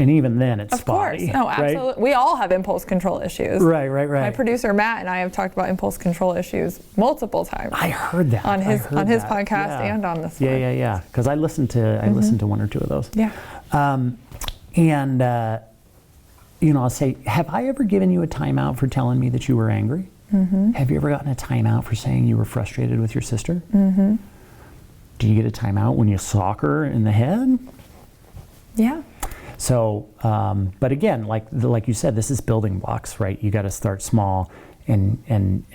And even then, it's spotty. Of course. No, absolutely. Right? We all have impulse control issues. Right. My producer, Matt, and I have talked about impulse control issues multiple times. I heard that. On his podcast Yeah. and on this one. Yeah. Because I listened to 1 or 2 of those. Yeah. I'll say, have I ever given you a timeout for telling me that you were angry? Have you ever gotten a timeout for saying you were frustrated with your sister? Do you get a timeout when you sock her in the head? Yeah. So, but again, like you said, this is building blocks, right? You got to start small and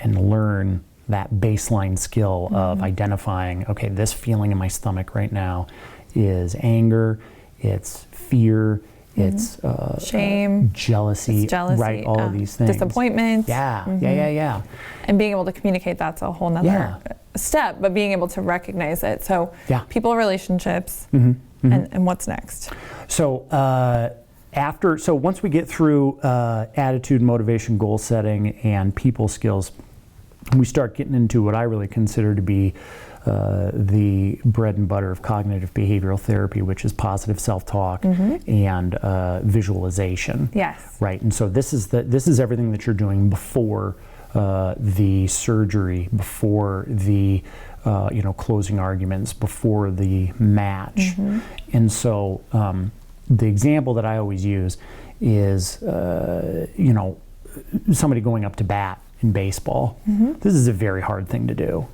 learn that baseline skill of identifying, okay, this feeling in my stomach right now is anger, it's fear, it's shame, jealousy, right? All of these things. Disappointment. Yeah. And being able to communicate, that's a whole nother step, but being able to recognize it. So people, relationships, and what's next? So once we get through attitude, motivation, goal setting, and people skills, we start getting into what I really consider to be the bread and butter of cognitive behavioral therapy, which is positive self-talk and visualization. Yes. Right. And so this is everything that you're doing before the surgery, before the closing arguments, before the match. And so the example that I always use is somebody going up to bat in baseball. This is a very hard thing to do.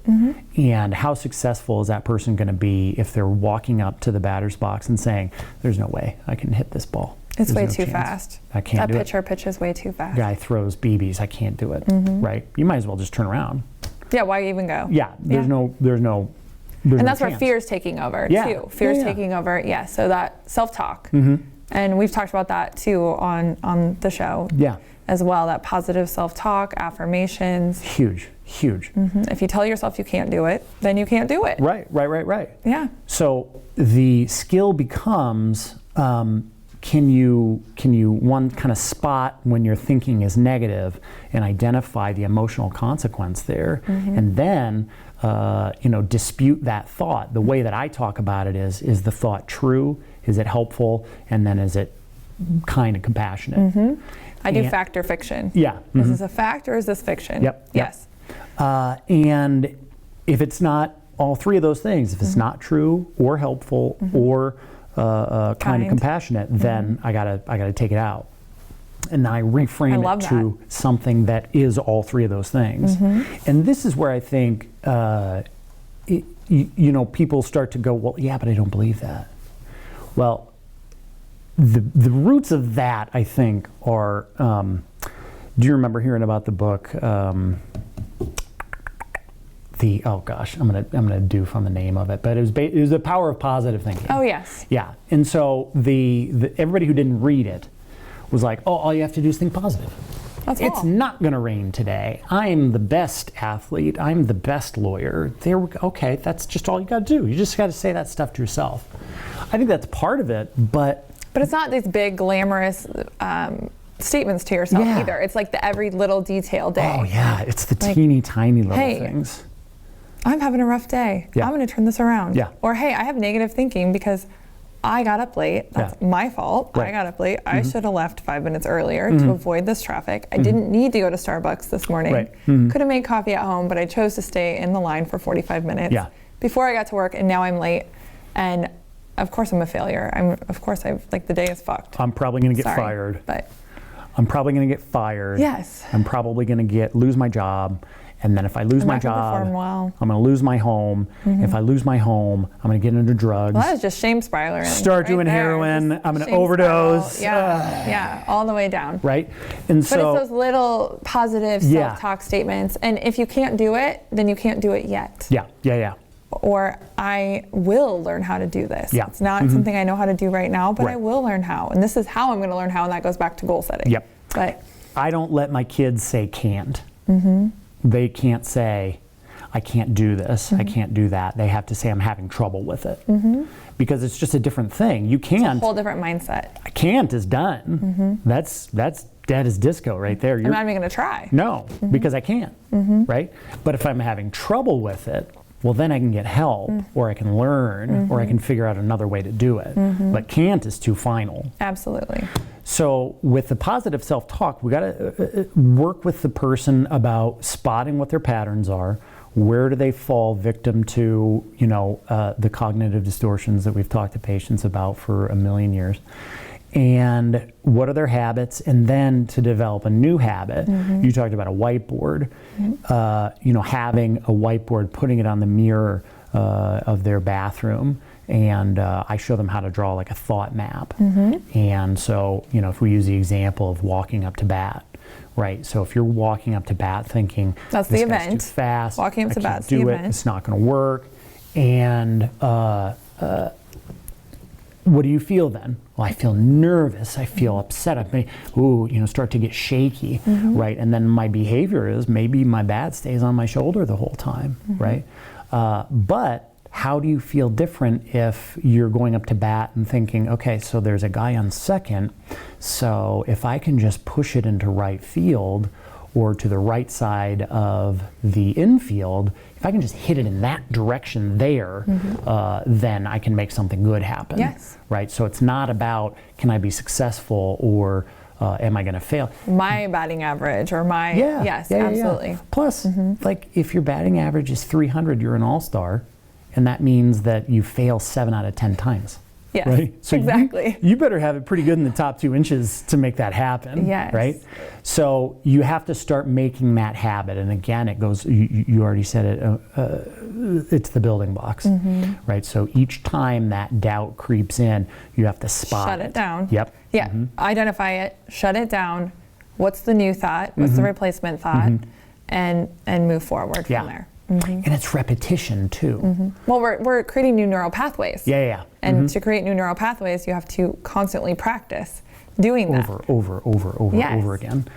And how successful is that person going to be if they're walking up to the batter's box and saying, there's no way I can hit this ball. It's way too chance. fast. I can't do it. That pitcher pitches way too fast. Guy throws BBs. I can't do it. Right? You might as well just turn around. Yeah, why even go? Yeah, there's no and that's where chance. fear is taking over too. Fear is taking over. Yeah, so that self-talk. And we've talked about that too on the show. Yeah. As well, that positive self-talk, affirmations. Huge. If you tell yourself you can't do it, then you can't do it. Right. Yeah. So the skill becomes, can you one kind of spot when your thinking is negative and identify the emotional consequence there, and then dispute that thought. The way that I talk about it is the thought true? Is it helpful? And then is it kind of compassionate? I do fact or fiction. Yeah. Is this a fact or is this fiction? Yep. Yes. And if it's not all 3 of those things, if it's not true or helpful or kind of compassionate, then I gotta take it out. And then I reframe it to something that is all 3 of those things. And this is where I think people start to go, well, yeah, but I don't believe that. Well, the roots of that, I think, are. Do you remember hearing about the book? I'm gonna doof on the name of it, but it was The Power of Positive Thinking. Oh yes. Yeah, and so the everybody who didn't read it was like, oh, all you have to do is think positive. It's not going to rain today. I'm the best athlete. I'm the best lawyer. Okay, that's just all you got to do. You just got to say that stuff to yourself. I think that's part of it, but it's not these big glamorous statements to yourself Yeah. either. It's like the every little detail day. Oh yeah, it's the Like, teeny tiny little hey, things. I'm having a rough day. Yeah. I'm going to turn this around. Yeah. Or, hey, I have negative thinking because I got up late. That's my fault. Right. I got up late. I should have left 5 minutes earlier to avoid this traffic. I didn't need to go to Starbucks this morning. Right. Could have made coffee at home, but I chose to stay in the line for 45 minutes before I got to work, and now I'm late. And of course I'm a failure. The day is fucked. I'm probably going to get Sorry, fired. But I'm probably going to get fired. yes. I'm probably going to lose my job. And then if I lose I'm my not gonna job, perform well. I'm going to lose my home. If I lose my home, I'm going to get into drugs. Well, that is just shame spiraling. Start doing there. heroin. Just I'm going to shame overdose. spiral. Yeah, all the way down. Right? And But so, it's those little positive self-talk statements. And if you can't do it, then you can't do it yet. yeah. Or I will learn how to do this. Yeah. It's not something I know how to do right now, but I Right. will learn how. And this is how I'm going to learn how, and that goes back to goal setting. Yep. But I don't let my kids say can't. They can't say, I can't do this, I can't do that. They have to say, I'm having trouble with it. Because it's just a different thing. You can't. it's a whole different mindset. Can't is done. That's dead as disco right there. I'm not even going to try. No, because I can't, right? But if I'm having trouble with it, well, then I can get help, or I can learn, or I can figure out another way to do it. But can't is too final. Absolutely. So with the positive self-talk, we got to work with the person about spotting what their patterns are. Where do they fall victim to, the cognitive distortions that we've talked to patients about for a million years? And what are their habits? And then to develop a new habit. You talked about a whiteboard. Having a whiteboard, putting it on the mirror of their bathroom. And I show them how to draw like a thought map. And so, if we use the example of walking up to bat, right? So if you're walking up to bat thinking, That's this the guy's event. too fast, Walking up I to can't bat's the do it, event. it's not going to work. And what do you feel then? Well, I feel nervous. I feel upset. I may, start to get shaky, right? And then my behavior is maybe my bat stays on my shoulder the whole time, right? But how do you feel different if you're going up to bat and thinking, okay, so there's a guy on second, so if I can just push it into right field or to the right side of the infield, if I can just hit it in that direction there, then I can make something good happen. Yes. Right? So it's not about can I be successful or am I going to fail? My batting average or my, yes, absolutely. Plus, like if your batting average is 300, you're an all-star, and that means that you fail 7 out of 10 times. Yes, right? So exactly. You better have it pretty good in the top 2 inches to make that happen. Yes. Right? So you have to start making that habit. And again, it goes, you already said it, it's the building blocks. Right? So each time that doubt creeps in, you have to spot it. Shut it down. Yep. Yeah. Identify it, shut it down. What's the new thought? What's the replacement thought? And move forward from there. And it's repetition too. Well, we're creating new neural pathways. Yeah. And to create new neural pathways, you have to constantly practice doing that. Over again.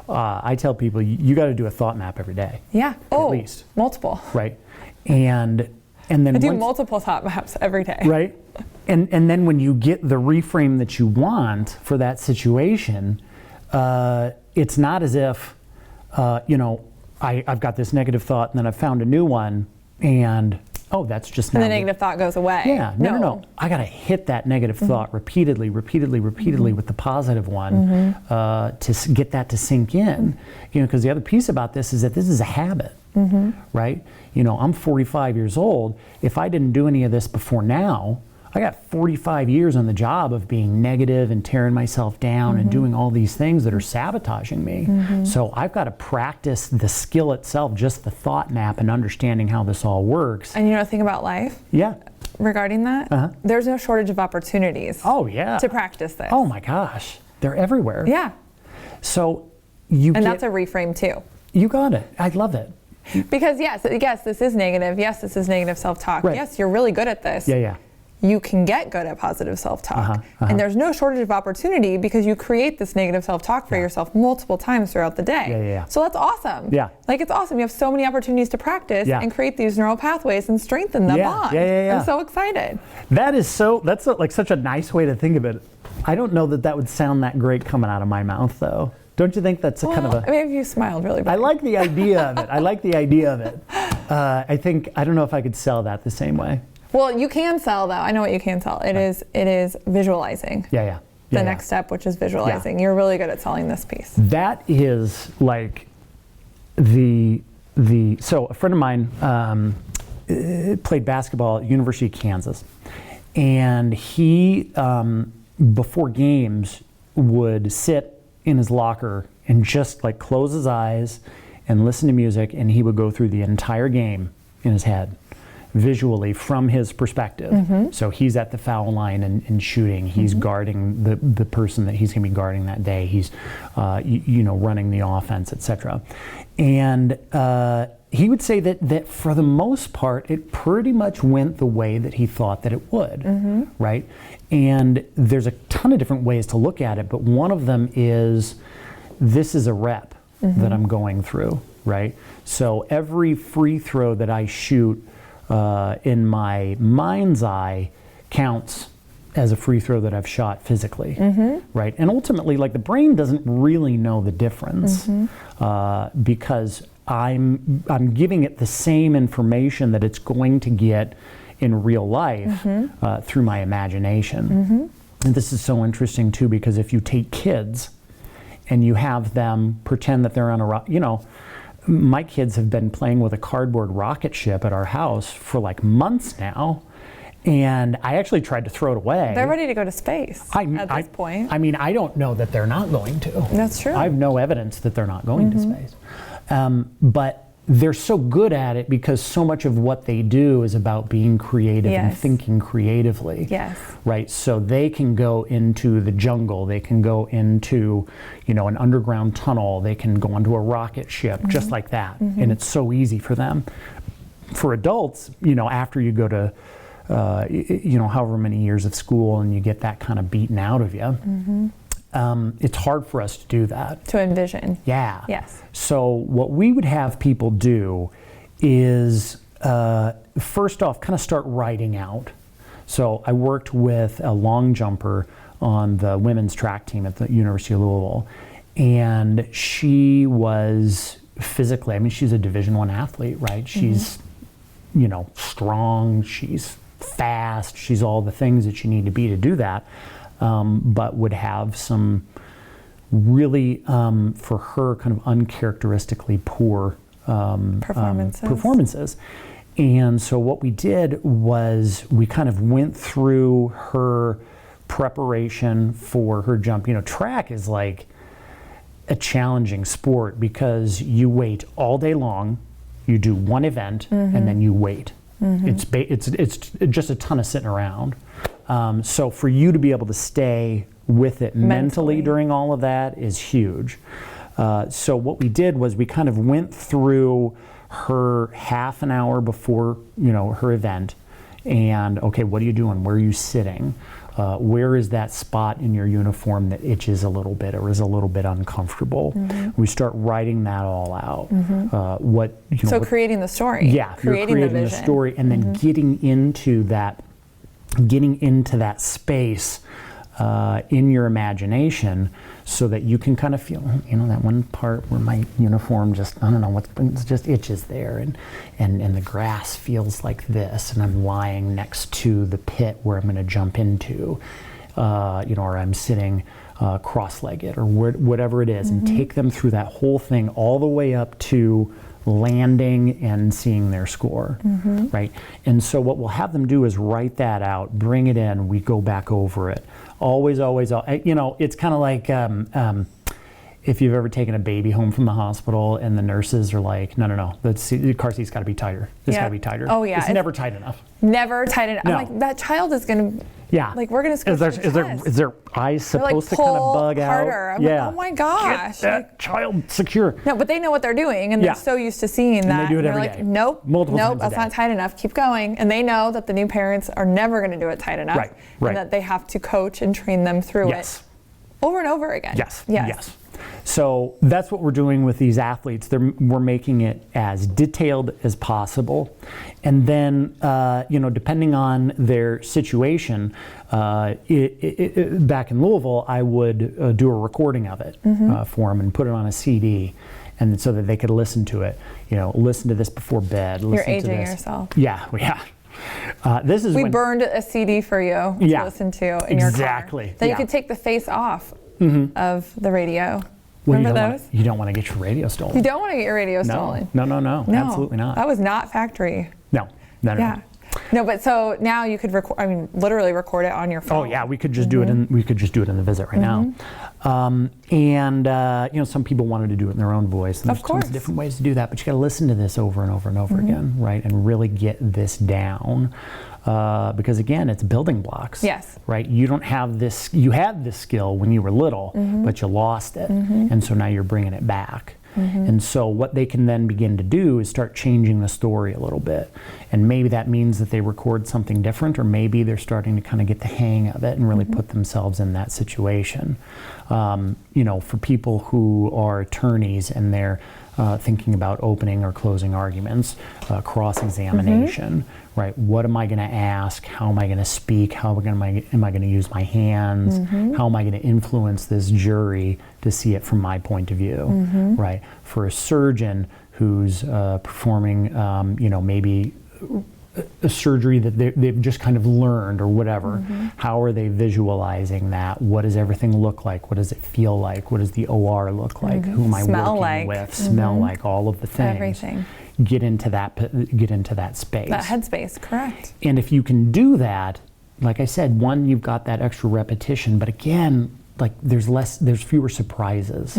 I tell people you got to do a thought map every day. Yeah. At least. Multiple. Right. And then I do multiple thought maps every day. Right. And then when you get the reframe that you want for that situation, it's not as if I've got this negative thought and then I've found a new one and that's just And now the negative thought goes away. Yeah, no. I got to hit that negative thought repeatedly with the positive one to get that to sink in. Because the other piece about this is that this is a habit, right? I'm 45 years old. If I didn't do any of this before now, I got 45 years on the job of being negative and tearing myself down and doing all these things that are sabotaging me. So I've got to practice the skill itself, just the thought map and understanding how this all works. And the thing about life? Yeah. Regarding that, there's no shortage of opportunities. Oh, yeah. To practice this. Oh my gosh. They're everywhere. Yeah. So that's a reframe too. You got it. I love it. Because yes, this is negative. Yes, this is negative self-talk. Right. Yes, you're really good at this. Yeah. You can get good at positive self-talk. And there's no shortage of opportunity because you create this negative self-talk for yourself multiple times throughout the day. Yeah. So that's awesome. Yeah. Like it's awesome. You have so many opportunities to practice and create these neural pathways and strengthen the bond. Yeah. I'm so excited. That's such a nice way to think of it. I don't know that would sound that great coming out of my mouth, though. Don't you think that's kind of a... Maybe you smiled really big. I like the idea of it. I like the idea of it. I don't know if I could sell that the same way. Well, you can sell, though. I know what you can sell. It is visualizing. Yeah. The next step, which is visualizing. You're really good at selling this piece. That is like so a friend of mine played basketball at University of Kansas, and he before games would sit in his locker and just like close his eyes and listen to music, and he would go through the entire game in his head visually from his perspective. So he's at the foul line and shooting. He's guarding the person that he's going to be guarding that day. He's running the offense, etc. And he would say that for the most part, it pretty much went the way that he thought that it would, right? And there's a ton of different ways to look at it, but one of them is, this is a rep that I'm going through, right? So every free throw that I shoot in my mind's eye counts as a free throw that I've shot physically, right? And ultimately, like, the brain doesn't really know the difference because I'm giving it the same information that it's going to get in real life through my imagination. And this is so interesting too, because if you take kids and you have them pretend that they're on a my kids have been playing with a cardboard rocket ship at our house for like months now, and I actually tried to throw it away. They're ready to go to space at this point. I mean, I don't know that they're not going to. That's true. I have no evidence that they're not going to space. But they're so good at it because so much of what they do is about being creative and thinking creatively. Yes. Right? So they can go into the jungle, they can go into, an underground tunnel, they can go onto a rocket ship, just like that. And it's so easy for them. For adults, after you go to, however many years of school and you get that kind of beaten out of you, it's hard for us to do that. To envision. Yeah. Yes. So what we would have people do is, first off, kind of start writing out. So I worked with a long jumper on the women's track team at the University of Louisville, and she was physically, she's a Division I athlete, right? She's, strong, she's fast, she's all the things that you need to be to do that. But would have some really, for her, kind of uncharacteristically poor performances. And so what we did was we kind of went through her preparation for her jump. Track is like a challenging sport because you wait all day long, you do one event, and then you wait. It's just a ton of sitting around. So for you to be able to stay with it mentally during all of that is huge. So what we did was we kind of went through her half an hour before, her event, and okay, what are you doing? Where are you sitting? Where is that spot in your uniform that itches a little bit or is a little bit uncomfortable? We start writing that all out. Creating the story. Yeah, creating the story, and then getting into that space in your imagination, so that you can kind of feel, that one part where my uniform just, I don't know, it just itches there, and the grass feels like this, and I'm lying next to the pit where I'm going to jump into, or I'm sitting cross-legged, or whatever it is, and take them through that whole thing all the way up to landing and seeing their score, right? And so what we'll have them do is write that out, bring it in, we go back over it. Always, it's kind of like if you've ever taken a baby home from the hospital and the nurses are like, no, the car seat's got to be tighter. It's got to be tighter. Oh, yeah. It's never tight enough. Never tight enough. No. I'm like, that child is going to... Yeah. Like, we're going to squish their chest. Is their eyes supposed to kind of bug harder. out? I'm like, oh my gosh. Get that child secure. No, but they know what they're doing, and they're so used to seeing that. And they do it they're every like, day. nope, that's not tight enough. Keep going. And they know that the new parents are never going to do it tight enough. Right. And that they have to coach and train them through it over and over again. Yes. So that's what we're doing with these athletes. We're making it as detailed as possible. And then, depending on their situation, back in Louisville, I would do a recording of it for them and put it on a CD, and so that they could listen to it. Listen to this before bed. You're Listen aging to this. yourself. Yeah. We burned a CD for you to listen to in your car. Exactly. Then you could take the face off of the radio. Well, Remember those? You don't want to get your radio stolen. You don't want to get your radio stolen. No, absolutely not. That was not factory. No. Yeah. No, but so now you could literally record it on your phone. Oh yeah, we could just do it in the visit right now. Some people wanted to do it in their own voice. And there's tons of different ways to do that, but you got to listen to this over and over and over again, right? And really get this down. Because again, it's building blocks. Yes. Right? You don't have this, you had this skill when you were little, but you lost it. And so now you're bringing it back. And so what they can then begin to do is start changing the story a little bit. And maybe that means that they record something different, or maybe they're starting to kind of get the hang of it and really put themselves in that situation. For people who are attorneys and they're thinking about opening or closing arguments, cross-examination, right? What am I going to ask? How am I going to speak? How am I going to use my hands? How am I going to influence this jury to see it from my point of view, right? For a surgeon who's performing, maybe a surgery that they've just kind of learned or whatever, how are they visualizing that? What does everything look like? What does it feel like? What does the OR look like? Who am I working with? Smell like? All of the things. Everything. Get into that space. That headspace, correct. And if you can do that, like I said, one, you've got that extra repetition, but again, like there's fewer surprises,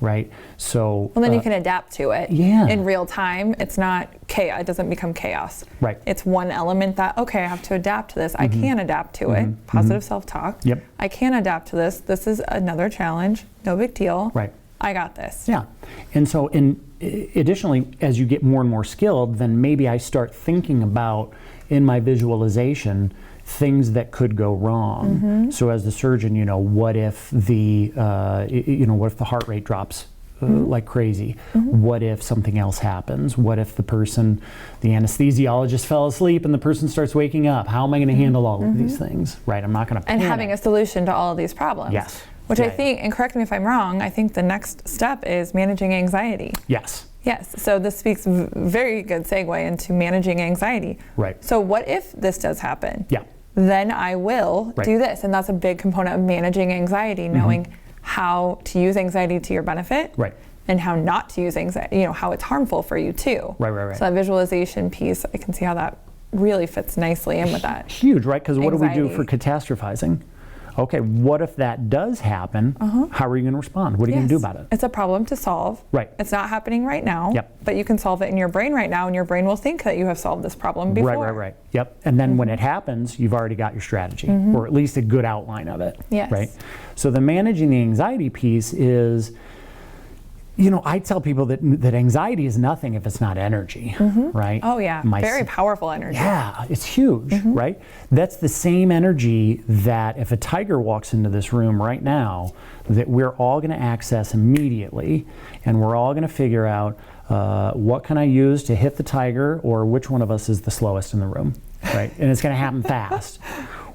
right? So well, then you can adapt to it. Yeah. In real time, it's not chaos. It doesn't become chaos. Right. It's one element that I have to adapt to this. I can adapt to it. Positive self-talk. Yep. I can adapt to this. This is another challenge. No big deal. Right. I got this. Yeah. And so additionally, as you get more and more skilled, then maybe I start thinking about in my visualization things that could go wrong. So as the surgeon, what if the heart rate drops like crazy? What if something else happens? What if the anesthesiologist fell asleep and the person starts waking up? How am I going to handle all of these things? Right. I'm not going to panic. And having a solution to all of these problems. Yes. Which I think, and correct me if I'm wrong, I think the next step is managing anxiety. Yes. Yes, so this speaks very good segue into managing anxiety. Right. So what if this does happen? Yeah. Then I will do this. And that's a big component of managing anxiety, knowing how to use anxiety to your benefit. Right. And how not to use anxiety, how it's harmful for you too. Right. So that visualization piece, I can see how that really fits nicely in with that. Huge, right? Because what do we do Anxiety. for catastrophizing? Okay, what if that does happen? How are you going to respond? What are you going to do about it? It's a problem to solve. Right. It's not happening right now. Yep. But you can solve it in your brain right now, and your brain will think that you have solved this problem before. Right. Yep. And then when it happens, you've already got your strategy, or at least a good outline of it. Yes. Right. So the managing the anxiety piece is, I tell people that anxiety is nothing if it's not energy, right? Oh yeah, very powerful energy. Yeah, it's huge, right? That's the same energy that if a tiger walks into this room right now, that we're all going to access immediately, and we're all going to figure out what can I use to hit the tiger, or which one of us is the slowest in the room, right? And it's going to happen fast.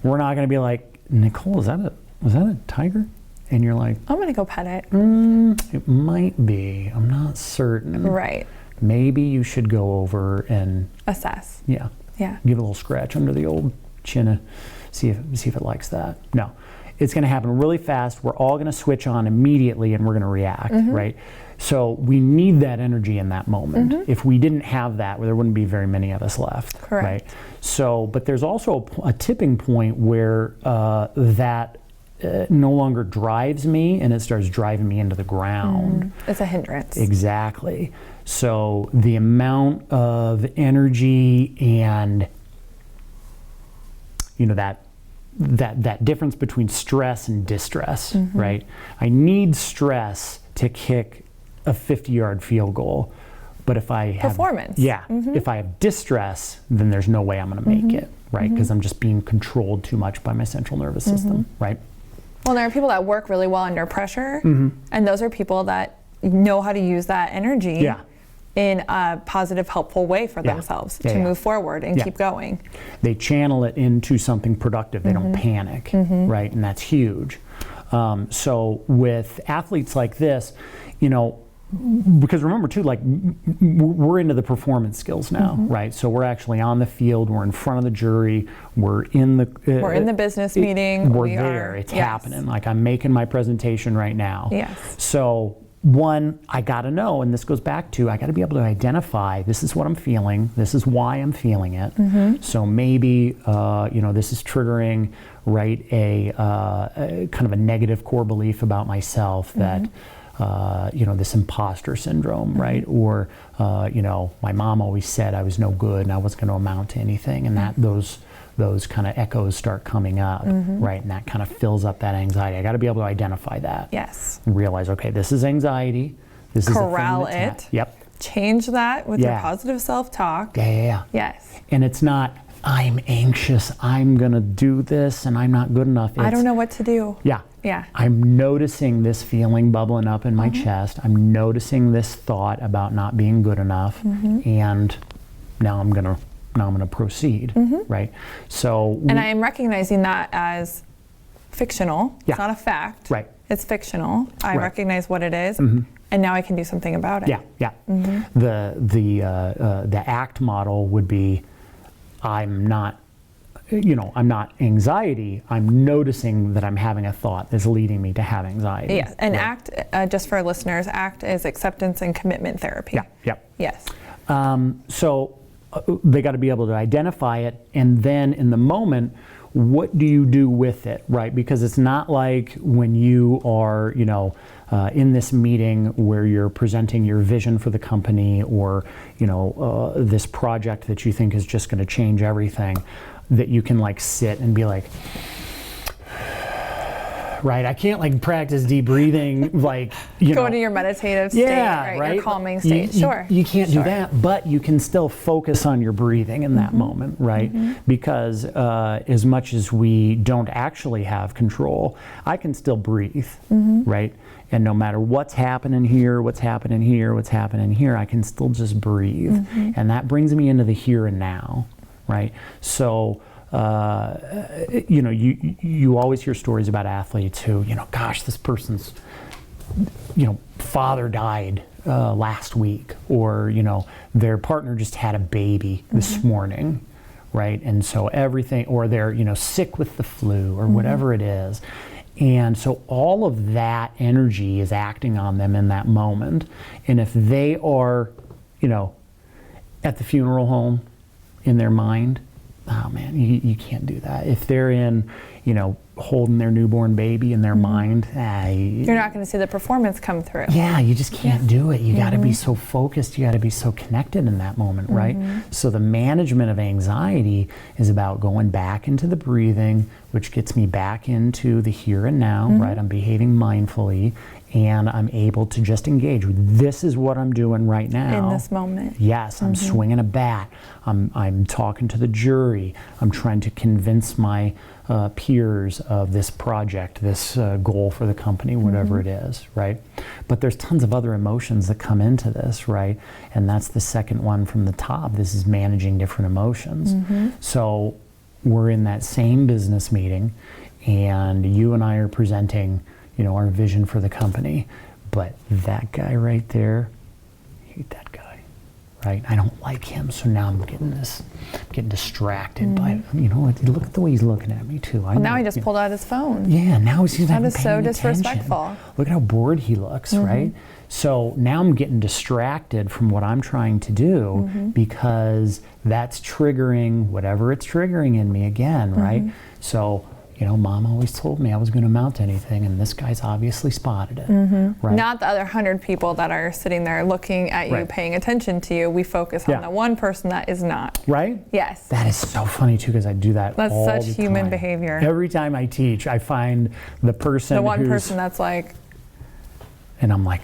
We're not going to be like, Nicole, was that a tiger? And you're like, I'm going to go pet it. It might be. I'm not certain. Right. Maybe you should go over and assess. Yeah. Yeah. Give it a little scratch under the old chin, see if it likes that. No, it's going to happen really fast. We're all going to switch on immediately, and we're going to react. Right. So we need that energy in that moment. If we didn't have that, there wouldn't be very many of us left. Correct. Right. So, but there's also a tipping point where that no longer drives me, and it starts driving me into the ground. It's a hindrance. Exactly. So the amount of energy and that difference between stress and distress, right? I need stress to kick a 50-yard field goal, but if I have performance, if I have distress, then there's no way I'm going to make it, right? Because I'm just being controlled too much by my central nervous system, right? Well, there are people that work really well under pressure, Mm-hmm. and those are people that know how to use that energy Yeah. in a positive, helpful way for Yeah. themselves Yeah, to yeah. move forward and Yeah. keep going. They channel it into something productive. They don't Mm-hmm. panic, right? And that's huge. So with athletes like this, because remember too, like we're into the performance skills now, right? So we're actually on the field. We're in front of the jury. We're in the business meeting. We're We there. are- It's yes. happening. Like I'm making my presentation right now. Yes. So one, I got to know, and this goes back to I got to be able to identify. This is what I'm feeling. This is why I'm feeling it. So maybe this is triggering, right? A kind of a negative core belief about myself that. This imposter syndrome, right? Or, my mom always said I was no good and I wasn't going to amount to anything, and that those kind of echoes start coming up, right? And that kind of fills up that anxiety. I got to be able to identify that. Yes. And realize, okay, this is anxiety. This Corral is a thing that's it. Yep. Change that with your Yeah. positive self-talk. Yeah. Yes. And it's not, I'm anxious, I'm going to do this, and I'm not good enough. I don't know what to do. Yeah. Yeah. I'm noticing this feeling bubbling up in my chest. I'm noticing this thought about not being good enough, and now I'm gonna proceed, right? So, And I am recognizing that as fictional. Yeah. It's not a fact. Right. It's fictional. I Right. recognize what it is, and now I can do something about it. yeah. The ACT model would be, I'm not anxiety. I'm noticing that I'm having a thought that's leading me to have anxiety. Yeah. And Right. ACT, just for listeners, ACT is acceptance and commitment therapy. Yeah. Yes. So they got to be able to identify it, and then in the moment, what do you do with it, right? Because it's not like when you are, in this meeting where you're presenting your vision for the company, or this project that you think is just going to change everything, that you can like sit and be like, right? I can't like practice deep breathing, like Go into your meditative state, yeah, right? Your calming state. Sure. You can't Sure. do that, but you can still focus on your breathing in that moment, right? Because as much as we don't actually have control, I can still breathe, right? And no matter what's happening here, what's happening here, I can still just breathe. And that brings me into the here and now, right? So, you always hear stories about athletes who, gosh, this person's, father died last week, or, their partner just had a baby this morning, right? And so everything, or they're, sick with the flu or whatever it is. And so all of that energy is acting on them in that moment. And if they are, at the funeral home in their mind, oh man, you can't do that. If they're in, holding their newborn baby in their mind, You're not going to see the performance come through. yeah, you just can't do it. You got to be so focused. You got to be so connected in that moment, right? So the management of anxiety is about going back into the breathing, which gets me back into the here and now, right? I'm behaving mindfully, and I'm able to just engage with, this is what I'm doing right now. In this moment. Yes, I'm swinging a bat. I'm talking to the jury. I'm trying to convince my peers of this project, this goal for the company, whatever it is, right? But there's tons of other emotions that come into this, right? And that's the second one from the top. This is managing different emotions. So we're in that same business meeting, and you and I are presenting, our vision for the company. But that guy right there, I hate that guy, right? I don't like him, so now I'm getting distracted by, look at the way he's looking at me too. Well, now he just pulled out his phone. Yeah, now he's not That even is so paying attention. disrespectful. Look at how bored he looks, right? So now I'm getting distracted from what I'm trying to do, because that's triggering whatever it's triggering in me again, right? So, mom always told me I was going to amount to anything, and this guy's obviously spotted it, right? Not the other 100 people that are sitting there looking at you, Right. paying attention to you. We focus on Yeah. the one person that is not. Right? Yes. That is so funny too, because I do that That's all such the human time. behavior. Every time I teach, I find the person The one who's, person that's like, and I'm like,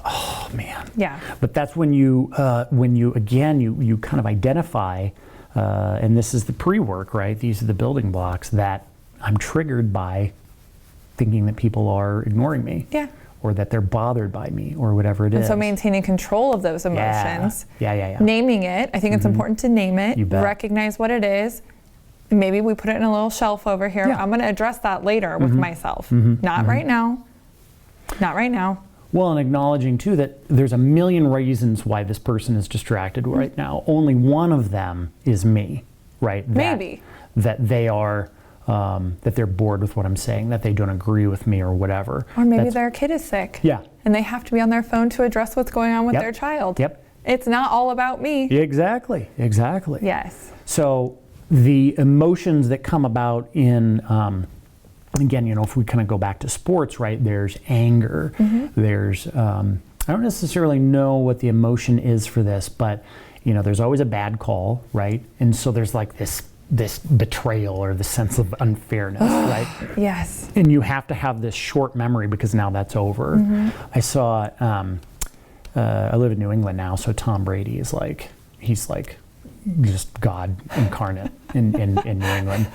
oh man. yeah. But that's when you kind of identify, and this is the pre-work, right? These are the building blocks that I'm triggered by thinking that people are ignoring me. Yeah. Or that they're bothered by me, or whatever it is. And so maintaining control of those emotions. Yeah. Naming it. I think it's important to name it. You bet. Recognize what it is. Maybe we put it in a little shelf over here. Yeah. I'm going to address that later with myself. Not right now. Not right now. Well, and acknowledging too that there's a million reasons why this person is distracted right now. Only one of them is me, right? Maybe. That they are, that they're bored with what I'm saying, that they don't agree with me or whatever. Or maybe their kid is sick. Yeah. And they have to be on their phone to address what's going on with their child. Yep. It's not all about me. Exactly. Yes. So the emotions that come about in, again, if we kind of go back to sports, right, there's anger, there's, I don't necessarily know what the emotion is for this, but, there's always a bad call, right? And so there's like this betrayal or the sense of unfairness, right? Yes. And you have to have this short memory because now that's over. I saw, I live in New England now, so Tom Brady is he's just God incarnate in New England.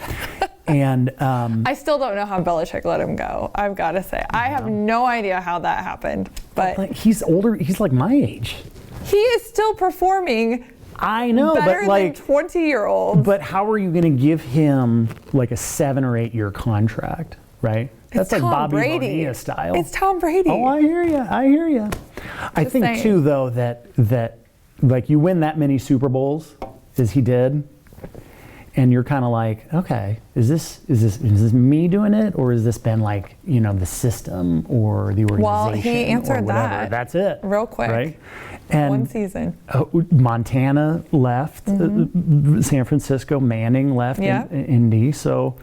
And I still don't know how Belichick let him go. I've got to say, I have no idea how that happened. But he's older. He's like my age. He is still performing. I know, better but than 20-year-olds. But how are you going to give him like a 7 or 8 year contract, right? That's like Tom Bobby Brady. Bonilla style. It's Tom Brady. Oh, I hear you. I think saying. too, though, that like you win that many Super Bowls as he did, and you're kind of like, okay, is this me doing it, or has this been like the system or the organization? Well, he answered or whatever? that. That's it. Real quick. Right. And one season. Montana left, San Francisco, Manning left, Indy. So,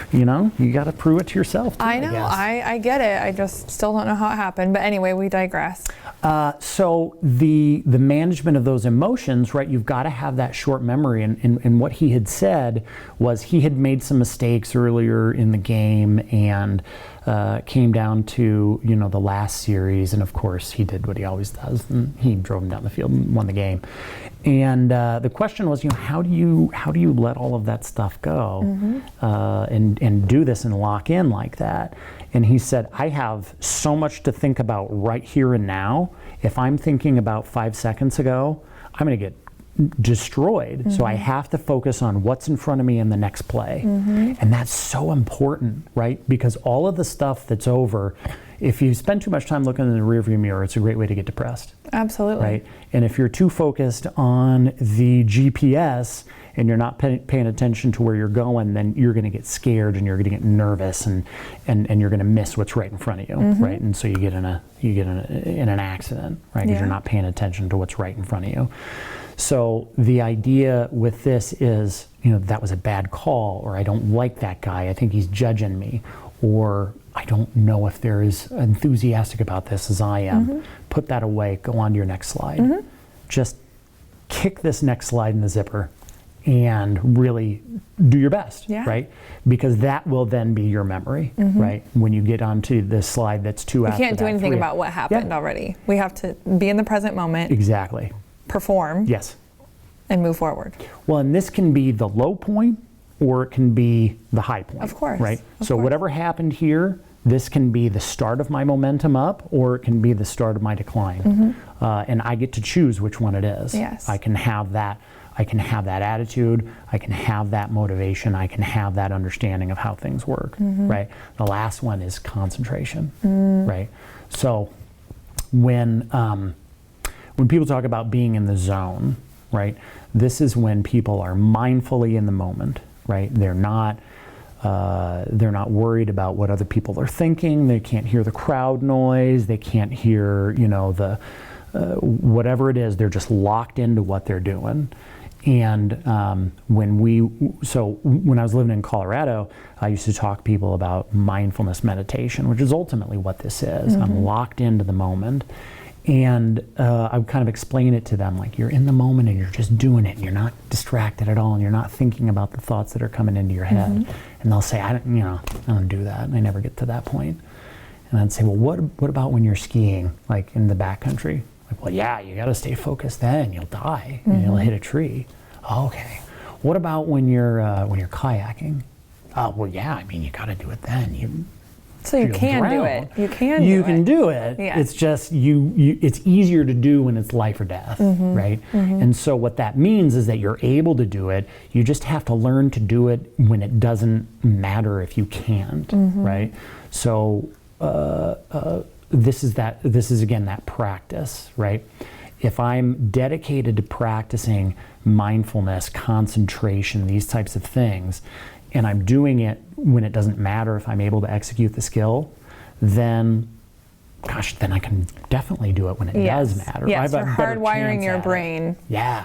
you got to prove it to yourself. Too, I know. I get it. I just still don't know how it happened. But anyway, we digress. So the management of those emotions, right? You've got to have that short memory. And what he had said was he had made some mistakes earlier in the game and came down to the last series, and of course he did what he always does, and he drove him down the field and won the game. And the question was, how do you let all of that stuff go and do this and lock in like that? And he said, I have so much to think about right here and now. If I'm thinking about 5 seconds ago, I'm going to get destroyed. So I have to focus on what's in front of me in the next play. And that's so important, right? Because all of the stuff that's over, if you spend too much time looking in the rearview mirror, it's a great way to get depressed. Absolutely. Right? And if you're too focused on the GPS and you're not paying attention to where you're going, then you're going to get scared and you're going to get nervous and you're going to miss what's right in front of you, right? And so you get in an accident, right? Because you're not paying attention to what's right in front of you. So the idea with this is, that was a bad call, or I don't like that guy, I think he's judging me, or I don't know if they're as enthusiastic about this as I am. Put that away, go on to your next slide. Just kick this next slide in the zipper and really do your best, right? Because that will then be your memory, right? When you get onto this slide that's 2 after that. We can't do anything about what happened already. We have to be in the present moment. Exactly. Perform. Yes. And move forward. Well, and this can be the low point or it can be the high point. Of course. Right? So whatever happened here, this can be the start of my momentum up or it can be the start of my decline. And I get to choose which one it is. Yes. I can have that attitude, I can have that motivation, I can have that understanding of how things work, right? The last one is concentration, right? So when people talk about being in the zone, right, this is when people are mindfully in the moment, right? They're not worried about what other people are thinking. They can't hear the crowd noise. They can't hear, the whatever it is. They're just locked into what they're doing. And when I was living in Colorado, I used to talk to people about mindfulness meditation, which is ultimately what this is. I'm locked into the moment. And I would kind of explain it to them, like you're in the moment and you're just doing it and you're not distracted at all and you're not thinking about the thoughts that are coming into your head. And they'll say, I don't do that. And I never get to that point. And I'd say, well, what about when you're skiing, like in the backcountry? Like, well, yeah, you got to stay focused then. You'll die and you'll hit a tree. Oh, okay. What about when you're kayaking? Oh, well, yeah, you got to do it then. So you you'll can do drown. it. You can You do can it. do it. Yeah. It's just it's easier to do when it's life or death, right? And so what that means is that you're able to do it. You just have to learn to do it when it doesn't matter if you can't, right? So this is again that practice, right? If I'm dedicated to practicing mindfulness, concentration, these types of things, and I'm doing it when it doesn't matter if I'm able to execute the skill, then I can definitely do it when it does matter. Yes, I have you're a better hardwiring chance your at it. brain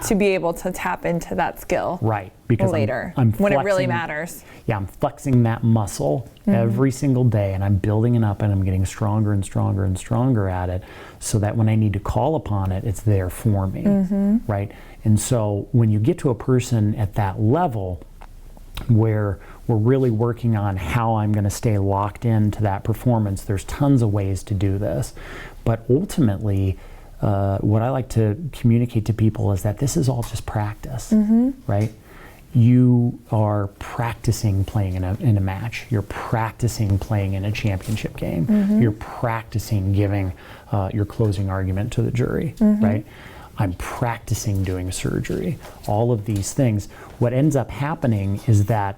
to be able to tap into that skill. Right, because later, I'm when it really flexing- matters. Yeah, I'm flexing that muscle every single day, and I'm building it up, and I'm getting stronger and stronger and stronger at it, so that when I need to call upon it, it's there for me, right? And so when you get to a person at that level, where we're really working on how I'm going to stay locked into that performance, there's tons of ways to do this. But ultimately, what I like to communicate to people is that this is all just practice, right? You are practicing playing in a match. You're practicing playing in a championship game. You're practicing giving your closing argument to the jury, right? I'm practicing doing surgery. All of these things. What ends up happening is that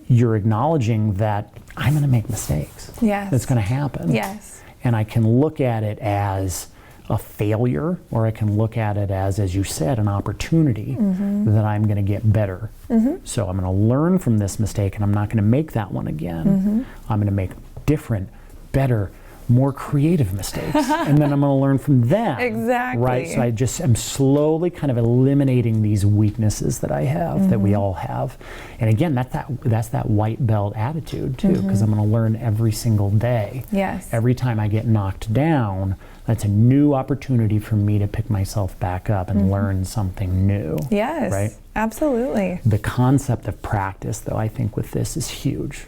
you're acknowledging that I'm going to make mistakes. Yes. That's going to happen. Yes. And I can look at it as a failure, or I can look at it as you said, an opportunity that I'm going to get better. So I'm going to learn from this mistake, and I'm not going to make that one again. I'm going to make different, better, more creative mistakes, and then I'm going to learn from them. Exactly. Right. So I just am slowly kind of eliminating these weaknesses that I have, that we all have. And again, that's that white belt attitude too, because I'm going to learn every single day. Yes. Every time I get knocked down, that's a new opportunity for me to pick myself back up and learn something new. Yes. Right. Absolutely. The concept of practice, though, I think with this is huge.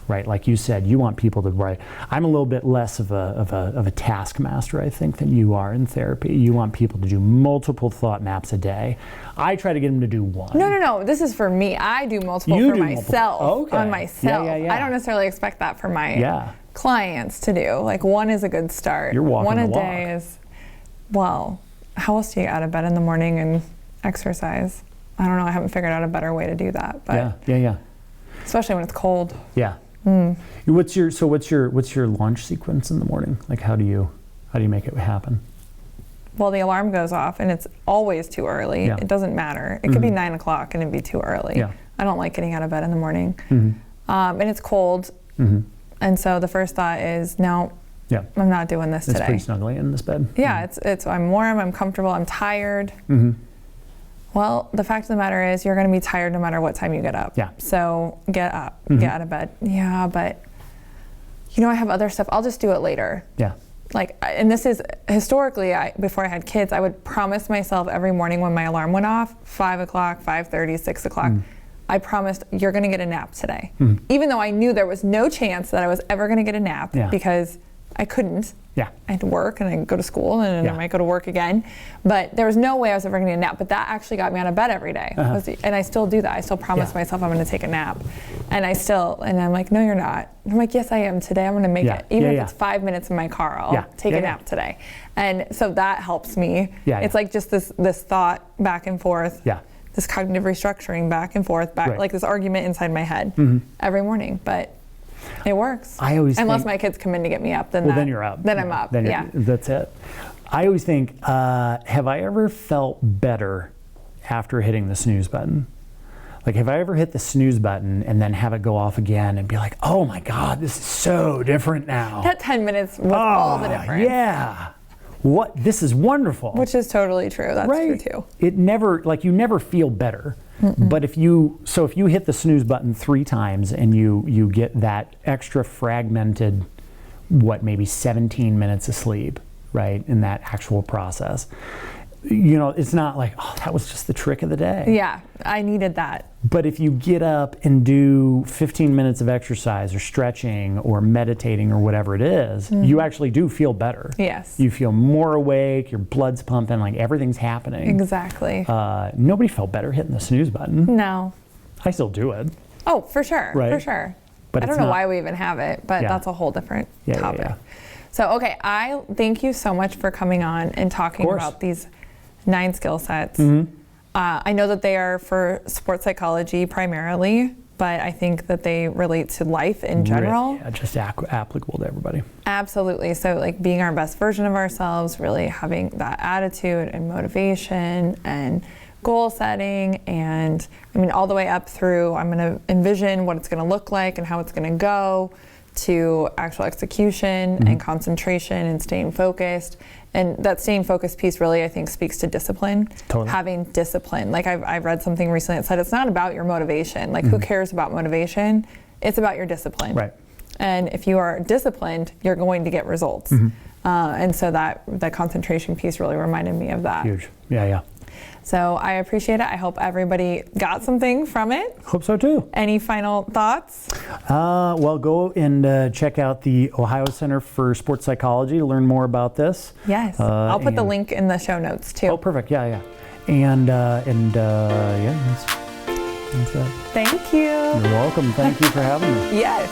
Right, like you said, you want people to write. I'm a little bit less of a taskmaster, I think, than you are in therapy. You want people to do multiple thought maps a day. I try to get them to do one. No. This is for me. I do multiple You for do myself. multiple. Okay. On myself. Yeah. I don't necessarily expect that for my clients to do. Like, one is a good start. You're walking one the a walk. day is, well, how else do you get out of bed in the morning and exercise? I don't know. I haven't figured out a better way to do that. But Yeah. especially when it's cold. Yeah. What's your launch sequence in the morning? Like, how do you make it happen? Well, the alarm goes off, and it's always too early. Yeah. It doesn't matter. It could be 9 o'clock and it'd be too early. Yeah. I don't like getting out of bed in the morning. And it's cold. And so the first thought is, no, I'm not doing this today. It's pretty snuggly in this bed. Yeah, it's I'm warm, I'm comfortable, I'm tired. Well, the fact of the matter is, you're going to be tired no matter what time you get up. Yeah. So get up, get out of bed. Yeah, but I have other stuff. I'll just do it later. Yeah. Like, and this is historically, before I had kids, I would promise myself every morning when my alarm went off, 5 o'clock, 5:30, 6 o'clock, I promised, you're going to get a nap today. Even though I knew there was no chance that I was ever going to get a nap because I couldn't. Yeah. I had to work, and I'd go to school, and I might go to work again. But there was no way I was ever going to get a nap. But that actually got me out of bed every day. And I still do that. I still promise myself I'm going to take a nap. And I'm like, no, you're not. I'm like, yes, I am. Today I'm going to make it. Even if it's 5 minutes in my car, I'll take a nap today. And so that helps me. It's like just this thought back and forth. This cognitive restructuring back and forth, like this argument inside my head every morning. But it works. I always Unless think, my kids come in to get me up, then then you're up. Then I'm up. That's it. I always think, have I ever felt better after hitting the snooze button? Like, have I ever hit the snooze button and then have it go off again and be like, oh my God, this is so different now. That 10 minutes was all the difference. Yeah. This is wonderful. Which is totally true. That's true too. It never, you never feel better. But if you hit the snooze button 3 times and you get that extra fragmented, maybe 17 minutes of sleep, right, in that actual process, it's not like, oh, that was just the trick of the day. Yeah, I needed that. But if you get up and do 15 minutes of exercise or stretching or meditating or whatever it is, you actually do feel better. Yes. You feel more awake, your blood's pumping, like everything's happening. Exactly. Nobody felt better hitting the snooze button. No. I still do it. Oh, for sure. Right. For sure. But I it's don't know not- why we even have it, but Yeah. that's a whole different Yeah, yeah, topic. yeah. So, okay, I thank you so much for coming on and talking course. about these 9 skill sets. Mm-hmm. I know that they are for sports psychology primarily, but I think that they relate to life in general. Yeah, just applicable to everybody. Absolutely. So, like being our best version of ourselves, really having that attitude and motivation and goal setting, and I mean, all the way up through, I'm going to envision what it's going to look like and how it's going to go, to actual execution and concentration and staying focused. And that staying focused piece really, I think, speaks to discipline. Totally. Having discipline. Like I've read something recently that said it's not about your motivation. Like who cares about motivation? It's about your discipline. Right. And if you are disciplined, you're going to get results. And so that concentration piece really reminded me of that. Huge. Yeah, yeah. So I appreciate it. I hope everybody got something from it. Hope so too. Any final thoughts? Well, go and check out the Ohio Center for Sports Psychology to learn more about this. Yes. I'll put the and- link in the show notes too. Oh, perfect. Yeah, yeah. And yeah, that's it. Thank you. You're welcome. Thank you for having me. Yes.